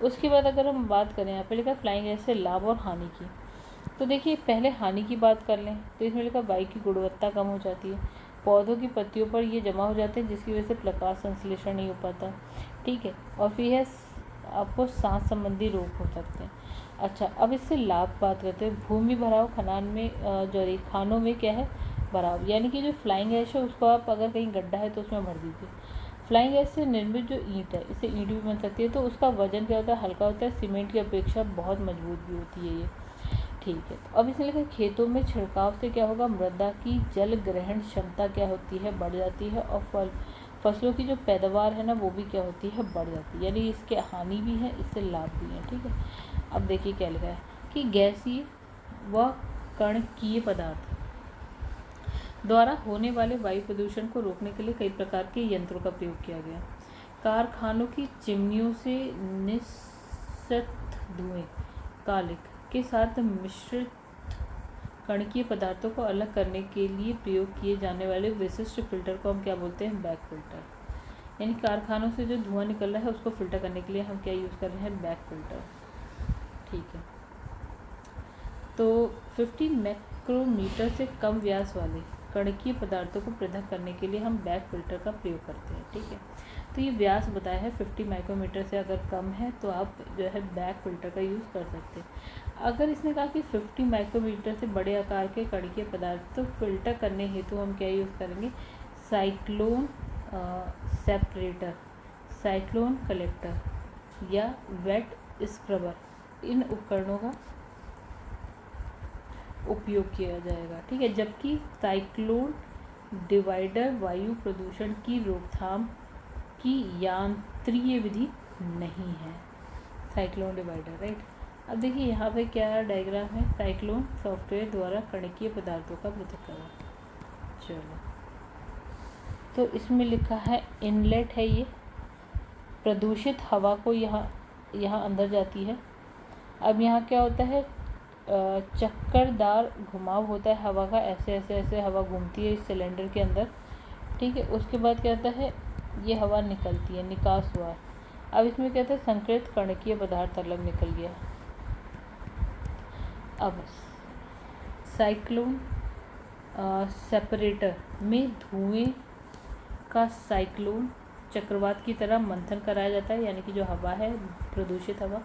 Speaker 1: उसके बाद अगर हम बात करें, यहाँ पे लिखा फ्लाइंग एश से लाभ और हानि की, तो देखिए पहले हानि की बात कर लें तो इसमें लिखा वायु की गुणवत्ता कम हो जाती है, पौधों की पत्तियों पर ये जमा हो जाते हैं जिसकी वजह से प्रकाश संश्लेषण नहीं हो पाता। ठीक है, और फिर है आपको सांस संबंधी रोग हो सकते हैं। अच्छा, अब इससे लाभ बात करते हैं। भूमि भराव खनान में खानों में क्या है भराव, यानी कि जो फ्लाइंग ऐश है उसको आप अगर कहीं गड्ढा है तो उसमें भर दीजिए। फ्लाइंग ऐश से निर्मित जो ईंट है, इससे ईंट भी बन सकती है, तो उसका वजन क्या होता है, हल्का होता है, सीमेंट की अपेक्षा बहुत मजबूत भी होती है ये। ठीक है, तो अब इसमें लिखा खेतों में छिड़काव से क्या होगा, मृदा की जल ग्रहण क्षमता क्या होती है, बढ़ जाती है, और फसलों की जो पैदावार है ना वो भी क्या होती है, बढ़ जाती है। यानी इसके हानि भी है, इससे लाभ भी है। ठीक है, अब देखिए क्या लिखा है कि गैसीय व कणकीय पदार्थ द्वारा होने वाले वायु प्रदूषण को रोकने के लिए कई प्रकार के यंत्रों का प्रयोग किया गया। कारखानों की चिमनियों से निस्सृत धुएं कालिक के साथ मिश्रित कणकीय पदार्थों को अलग करने के लिए प्रयोग किए जाने वाले विशिष्ट फिल्टर को हम क्या बोलते हैं, बैक फिल्टर। यानी कारखानों से जो धुआं निकल रहा है उसको फिल्टर करने के लिए हम क्या यूज़ कर रहे हैं, बैक फिल्टर। ठीक है, तो 50 माइक्रोमीटर से कम व्यास वाले कणकीय पदार्थों को पृथक करने के लिए हम बैक फिल्टर का प्रयोग करते हैं। ठीक है, तो ये व्यास बताया है 50 माइक्रोमीटर से अगर कम है तो आप जो है बैक फिल्टर का यूज़ कर सकते हैं। अगर इसने कहा कि 50 माइक्रोमीटर से बड़े आकार के कणकीय पदार्थ तो फिल्टर करने हेतु हम क्या यूज़ करेंगे, साइक्लोन सेपरेटर, साइक्लोन कलेक्टर या वेट स्क्रबर, इन उपकरणों का उपयोग किया जाएगा। ठीक है, जबकि साइक्लोन डिवाइडर वायु प्रदूषण की रोकथाम की यांत्रिक विधि नहीं है। Cyclone divider, right. अब देखिए यहाँ पे क्या डायग्राम है, साइक्लोन सॉफ्टवेयर द्वारा कणकीय पदार्थों का पृथक्करण। चलो, तो इसमें लिखा है इनलेट है, ये प्रदूषित हवा को यहाँ अंदर जाती है। अब यहाँ क्या होता है, चक्करदार घुमाव होता है हवा का, ऐसे ऐसे ऐसे हवा घूमती है इस सिलेंडर के अंदर। ठीक है, उसके बाद क्या होता है, ये हवा निकलती है, निकास हुआ। अब इसमें क्या होता है, संकृत कणकीय पदार्थ अलग निकल गया। अब साइक्लोन सेपरेटर में धुएं का साइक्लोन चक्रवात की तरह मंथन कराया जाता है, यानी कि जो हवा है प्रदूषित हवा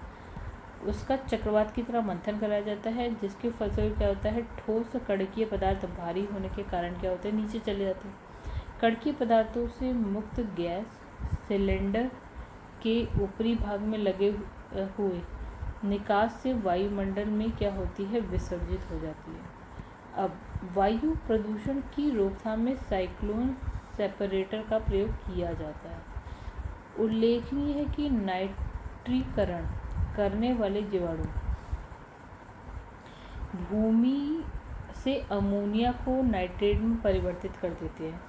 Speaker 1: उसका चक्रवात की तरह मंथन कराया जाता है, जिसके फलस्वरूप क्या होता है, ठोस कणकीय पदार्थ भारी होने के कारण क्या होते हैं, नीचे चले जाते हैं। कणकीय पदार्थों से मुक्त गैस सिलेंडर के ऊपरी भाग में लगे हुए निकास से वायुमंडल में क्या होती है, विसर्जित हो जाती है। अब वायु प्रदूषण की रोकथाम में साइक्लोन सेपरेटर का प्रयोग किया जाता है। उल्लेखनीय है कि नाइट्रीकरण करने वाले जीवाणु भूमि से अमोनिया को नाइट्रेट में परिवर्तित कर देते हैं।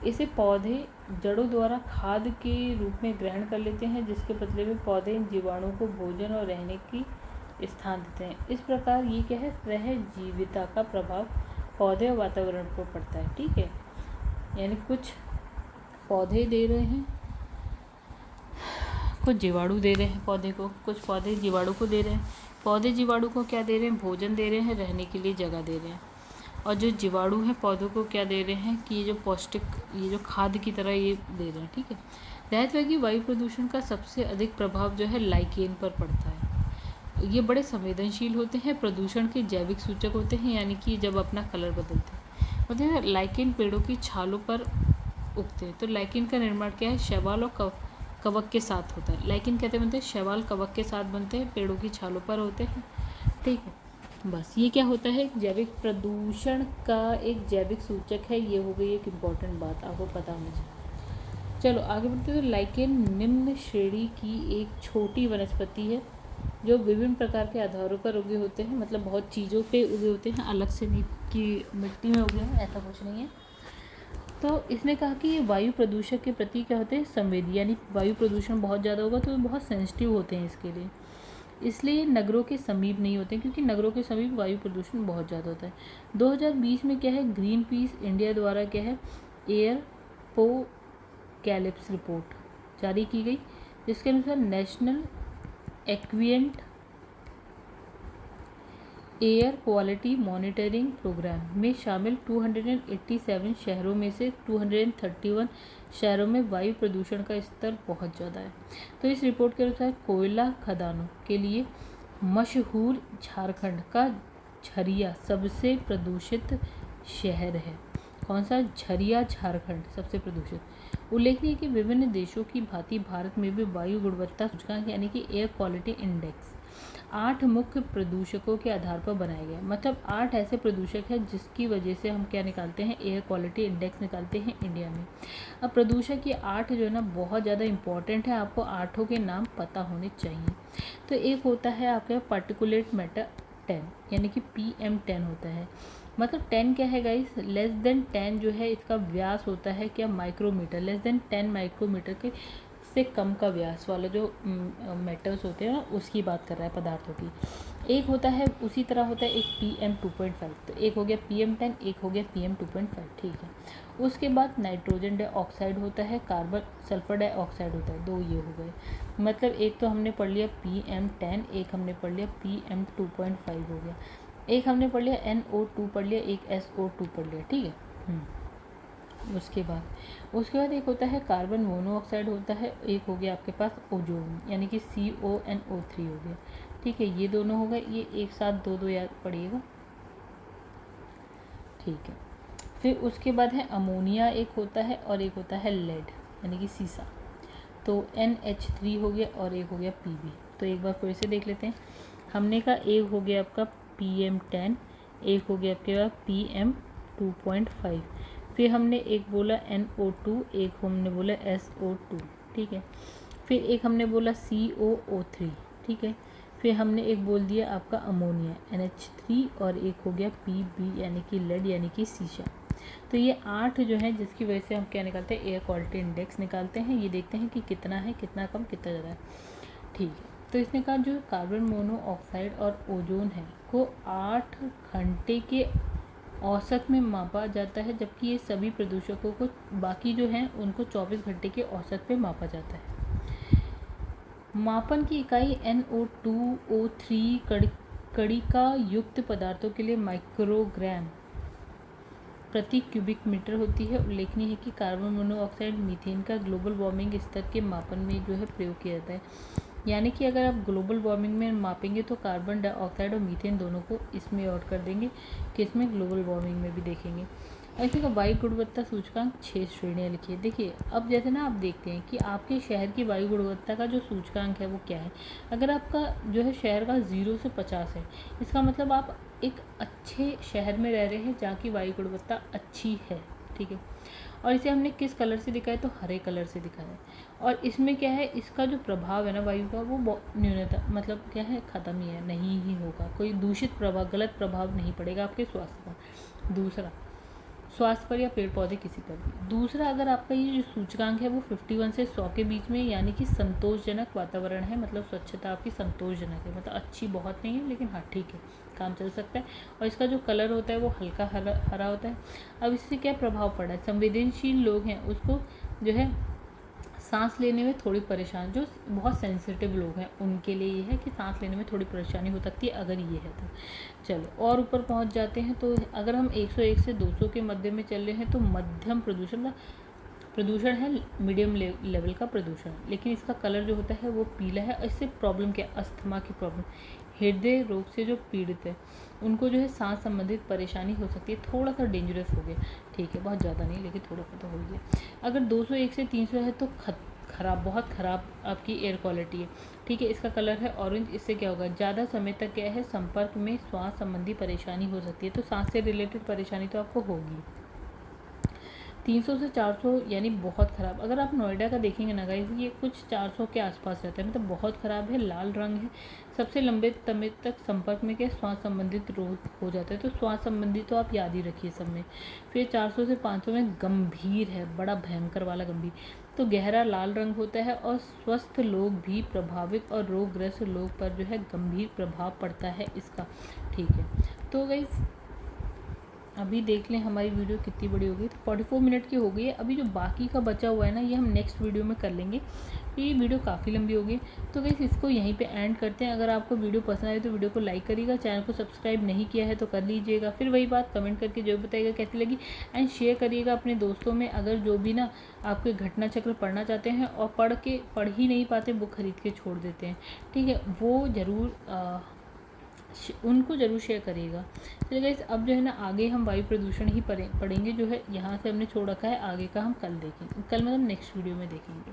Speaker 1: इसे पौधे जड़ों द्वारा खाद के रूप में ग्रहण कर लेते हैं, जिसके बदले में पौधे इन जीवाणुओं को भोजन और रहने की स्थान देते हैं। इस प्रकार ये क्या है, सहजीविता का प्रभाव पौधे और वातावरण पर पड़ता है। ठीक है, यानी कुछ पौधे दे रहे हैं, कुछ जीवाणु दे रहे हैं पौधे को, कुछ पौधे जीवाणु को दे रहे हैं। पौधे जीवाणु को क्या दे रहे हैं, भोजन दे रहे हैं, रहने के लिए जगह दे रहे हैं। और जो जीवाणु हैं पौधों को क्या दे रहे हैं कि ये जो पौष्टिक, ये जो खाद की तरह ये दे रहे हैं। ठीक है, रहते हुए कि वायु प्रदूषण का सबसे अधिक प्रभाव जो है लाइकेन पर पड़ता है। ये बड़े संवेदनशील होते हैं, प्रदूषण के जैविक सूचक होते हैं, यानी कि जब अपना कलर बदलते हैं। मतलब लाइकेन पेड़ों की छालों पर उगते हैं। तो लाइकेन का निर्माण क्या है, शैवाल और कवक के साथ होता है। लाइकेन कहते बनते हैं, शैवाल कवक के साथ बनते हैं, पेड़ों की छालों पर होते हैं। ठीक है, बस ये क्या होता है, जैविक प्रदूषण का एक जैविक सूचक है। ये हो गई एक इम्पॉर्टेंट बात, आपको पता होनी चाहिए। चलो आगे बढ़ते हैं। तो लाइकेन निम्न श्रेणी की एक छोटी वनस्पति है जो विभिन्न प्रकार के आधारों पर उगे होते हैं, मतलब बहुत चीज़ों पे उगे होते हैं, अलग से नहीं कि मिट्टी में उगे हैं, ऐसा कुछ नहीं है। तो इसने कहा कि ये वायु प्रदूषक के प्रति क्या होते हैं, संवेदी, यानी वायु प्रदूषण बहुत ज़्यादा होगा तो बहुत सेंसिटिव होते हैं इसके लिए, इसलिए नगरों के समीप नहीं होते हैं, क्योंकि नगरों के समीप वायु प्रदूषण बहुत ज़्यादा होता है। 2020 में क्या है, ग्रीन पीस इंडिया द्वारा क्या है, एयर पोकैलिप्स रिपोर्ट जारी की गई, जिसके अनुसार national ambient air quality monitoring programme में शामिल 287 शहरों में से 231 शहरों में वायु प्रदूषण का स्तर बहुत ज़्यादा है। तो इस रिपोर्ट के अनुसार कोयला खदानों के लिए मशहूर झारखंड का झरिया सबसे प्रदूषित शहर है। कौन सा? झरिया, झारखंड सबसे प्रदूषित। उल्लेखनीय है कि विभिन्न देशों की भांति भारत में भी वायु गुणवत्ता सूचकांक यानी कि एयर क्वालिटी इंडेक्स 8 मुख्य प्रदूषकों के आधार पर बनाया गया। मतलब 8 ऐसे प्रदूषक हैं जिसकी वजह से हम क्या निकालते हैं, एयर क्वालिटी इंडेक्स निकालते हैं इंडिया में। अब प्रदूषक ये 8 जो है ना बहुत ज़्यादा इंपॉर्टेंट है, आपको 8 के नाम पता होने चाहिए। तो एक होता है आपका पार्टिकुलेट मैटर 10 यानी कि PM10 होता है। मतलब 10 क्या है गाइस, लेस देन 10 जो है इसका व्यास होता है क्या, माइक्रोमीटर, लेस देन 10 माइक्रोमीटर के से कम का व्यास वाला जो मेटल्स होते हैं ना उसकी बात कर रहा है, पदार्थों की। एक होता है उसी तरह होता है एक PM2.5, तो एक हो गया PM10, एक हो गया PM2.5, ठीक है। उसके बाद नाइट्रोजन डाइऑक्साइड होता है, कार्बन सल्फर डाइऑक्साइड होता है, 2 ये हो गए। मतलब एक तो हमने पढ़ लिया PM10, एक हमने पढ़ लिया PM2.5 हो गया, एक हमने पढ़ लिया NO2 पढ़ लिया, एक SO2 पढ़ लिया, ठीक है। उसके बाद एक होता है कार्बन मोनोऑक्साइड होता है, एक हो गया आपके पास ओजोन यानी कि CONO3 हो गया, ठीक है। ये दोनों हो गए, ये एक साथ दो याद पड़िएगा, ठीक है। फिर उसके बाद है अमोनिया एक होता है और एक होता है लेड यानी कि सीसा, तो NH3 हो गया और एक हो गया PB। तो एक बार फिर से देख लेते हैं, हमने कहा एक हो गया आपका PM10, एक हो गया आपके पास PM2.5, फिर हमने एक बोला NO2, एक हमने बोला SO2, ठीक है। फिर एक हमने बोला COO3, ठीक है। फिर हमने एक बोल दिया आपका अमोनिया NH3 और एक हो गया PB यानी कि लेड यानी कि सीसा। तो ये 8 जो है जिसकी वजह से हम क्या निकालते हैं, एयर क्वालिटी इंडेक्स निकालते हैं। ये देखते हैं कि कितना है, कितना कम, कितना ज़्यादा है, ठीक है। तो इसने कहा जो कार्बन मोनोऑक्साइड और ओजोन है को 8 घंटे के औसत में मापा जाता है, जबकि ये सभी प्रदूषकों को बाकी जो हैं उनको 24 घंटे के औसत पे मापा जाता है। मापन की इकाई NO2O3 कणिका युक्त पदार्थों के लिए माइक्रोग्राम प्रति क्यूबिक मीटर होती है। उल्लेखनीय है कि कार्बन मोनोऑक्साइड मीथेन का ग्लोबल वार्मिंग स्तर के मापन में जो है प्रयोग किया जाता है। यानी कि अगर आप ग्लोबल वार्मिंग में मापेंगे तो कार्बन डाइऑक्साइड और मीथेन दोनों को इसमें ऐड कर देंगे कि इसमें ग्लोबल वार्मिंग में भी देखेंगे। ऐसे का वायु गुणवत्ता सूचकांक 6 श्रेणियाँ लिखी है। देखिए अब जैसे ना आप देखते हैं कि आपके शहर की वायु गुणवत्ता का जो सूचकांक है वो क्या है। अगर आपका जो है शहर का 0 से 50 है, इसका मतलब आप एक अच्छे शहर में रह रहे हैं जहाँ की वायु गुणवत्ता अच्छी है, ठीक है। और इसे हमने किस कलर से दिखाया, तो हरे कलर से दिखाया है। और इसमें क्या है, इसका जो प्रभाव है ना वायु का वो न्यूनतम मतलब क्या है, ख़त्म ही है, नहीं ही होगा, कोई दूषित प्रभाव, गलत प्रभाव नहीं पड़ेगा आपके स्वास्थ्य पर। दूसरा स्वास्थ्य पर या पेड़ पौधे किसी पर भी। दूसरा अगर आपका ये जो सूचकांक है वो 51 से 100 के बीच में यानी कि संतोषजनक वातावरण है, मतलब स्वच्छता आपकी संतोषजनक है, मतलब अच्छी बहुत नहीं है लेकिन हाँ ठीक है, काम चल सकता है। और इसका जो कलर होता है वो हल्का हरा होता है। अब इससे क्या प्रभाव पड़ा है, संवेदनशील लोग हैं उसको जो है सांस लेने में थोड़ी परेशान, जो बहुत सेंसिटिव लोग हैं उनके लिए ये है कि सांस लेने में थोड़ी परेशानी हो सकती है अगर ये है तो। चलो और ऊपर पहुंच जाते हैं, तो अगर हम 101 से 200 के मध्य में चल रहे हैं तो मध्यम प्रदूषण है, मीडियम लेवल का प्रदूषण, लेकिन इसका कलर जो होता है वो पीला है। इससे प्रॉब्लम क्या, अस्थमा की प्रॉब्लम, हृदय रोग से जो पीड़ित है उनको जो है सांस संबंधित परेशानी हो सकती है, थोड़ा सा डेंजरस हो गया, ठीक है, बहुत ज़्यादा नहीं लेकिन थोड़ा सा तो हो गया। अगर 201 से 300 है तो खराब, बहुत ख़राब आपकी एयर क्वालिटी है, ठीक है। इसका कलर है ऑरेंज। इससे क्या होगा, ज़्यादा समय तक क्या है संपर्क में श्वास संबंधी परेशानी हो सकती है, तो सांस से रिलेटेड परेशानी तो आपको होगी। 300 से 400 यानी बहुत ख़राब। अगर आप नोएडा का देखेंगे ना गाइस, ये कुछ 400 के आसपास रहता है, मतलब बहुत ख़राब है। लाल रंग है, सबसे लंबे समय तक संपर्क में क्या श्वास संबंधित रोग हो जाता है, तो श्वास संबंधित तो आप याद ही रखिए सब में। फिर 400 से 500 में गंभीर है, बड़ा भयंकर वाला गंभीर, तो गहरा लाल रंग होता है और स्वस्थ लोग भी प्रभावित और रोगग्रस्त लोग पर जो है गंभीर प्रभाव पड़ता है इसका। ठीक है, तो गाइस अभी देख लें हमारी वीडियो कितनी बड़ी हो गई, तो 44 मिनट की हो गई है। अभी जो बाकी का बचा हुआ है ना, ये हम नेक्स्ट वीडियो में कर लेंगे। ये वीडियो काफ़ी लंबी हो गई, तो गाइस इसको यहीं पे एंड करते हैं। अगर आपको वीडियो पसंद आए तो वीडियो को लाइक करिएगा, चैनल को सब्सक्राइब नहीं किया है तो कर लीजिएगा। फिर वही बात, कमेंट करके जो बताइएगा कैसी लगी, एंड शेयर करिएगा अपने दोस्तों में। अगर जो भी ना आपके घटना चक्र पढ़ना चाहते हैं और पढ़ ही नहीं पाते, बुक खरीद के छोड़ देते हैं, ठीक है, वो ज़रूर उनको ज़रूर शेयर करिएगा। चलिए गाइस, अब जो है ना आगे हम वायु प्रदूषण ही पढ़ेंगे, जो है यहाँ से हमने छोड़ रखा है, आगे का हम कल देखेंगे, कल मतलब नेक्स्ट वीडियो में देखेंगे।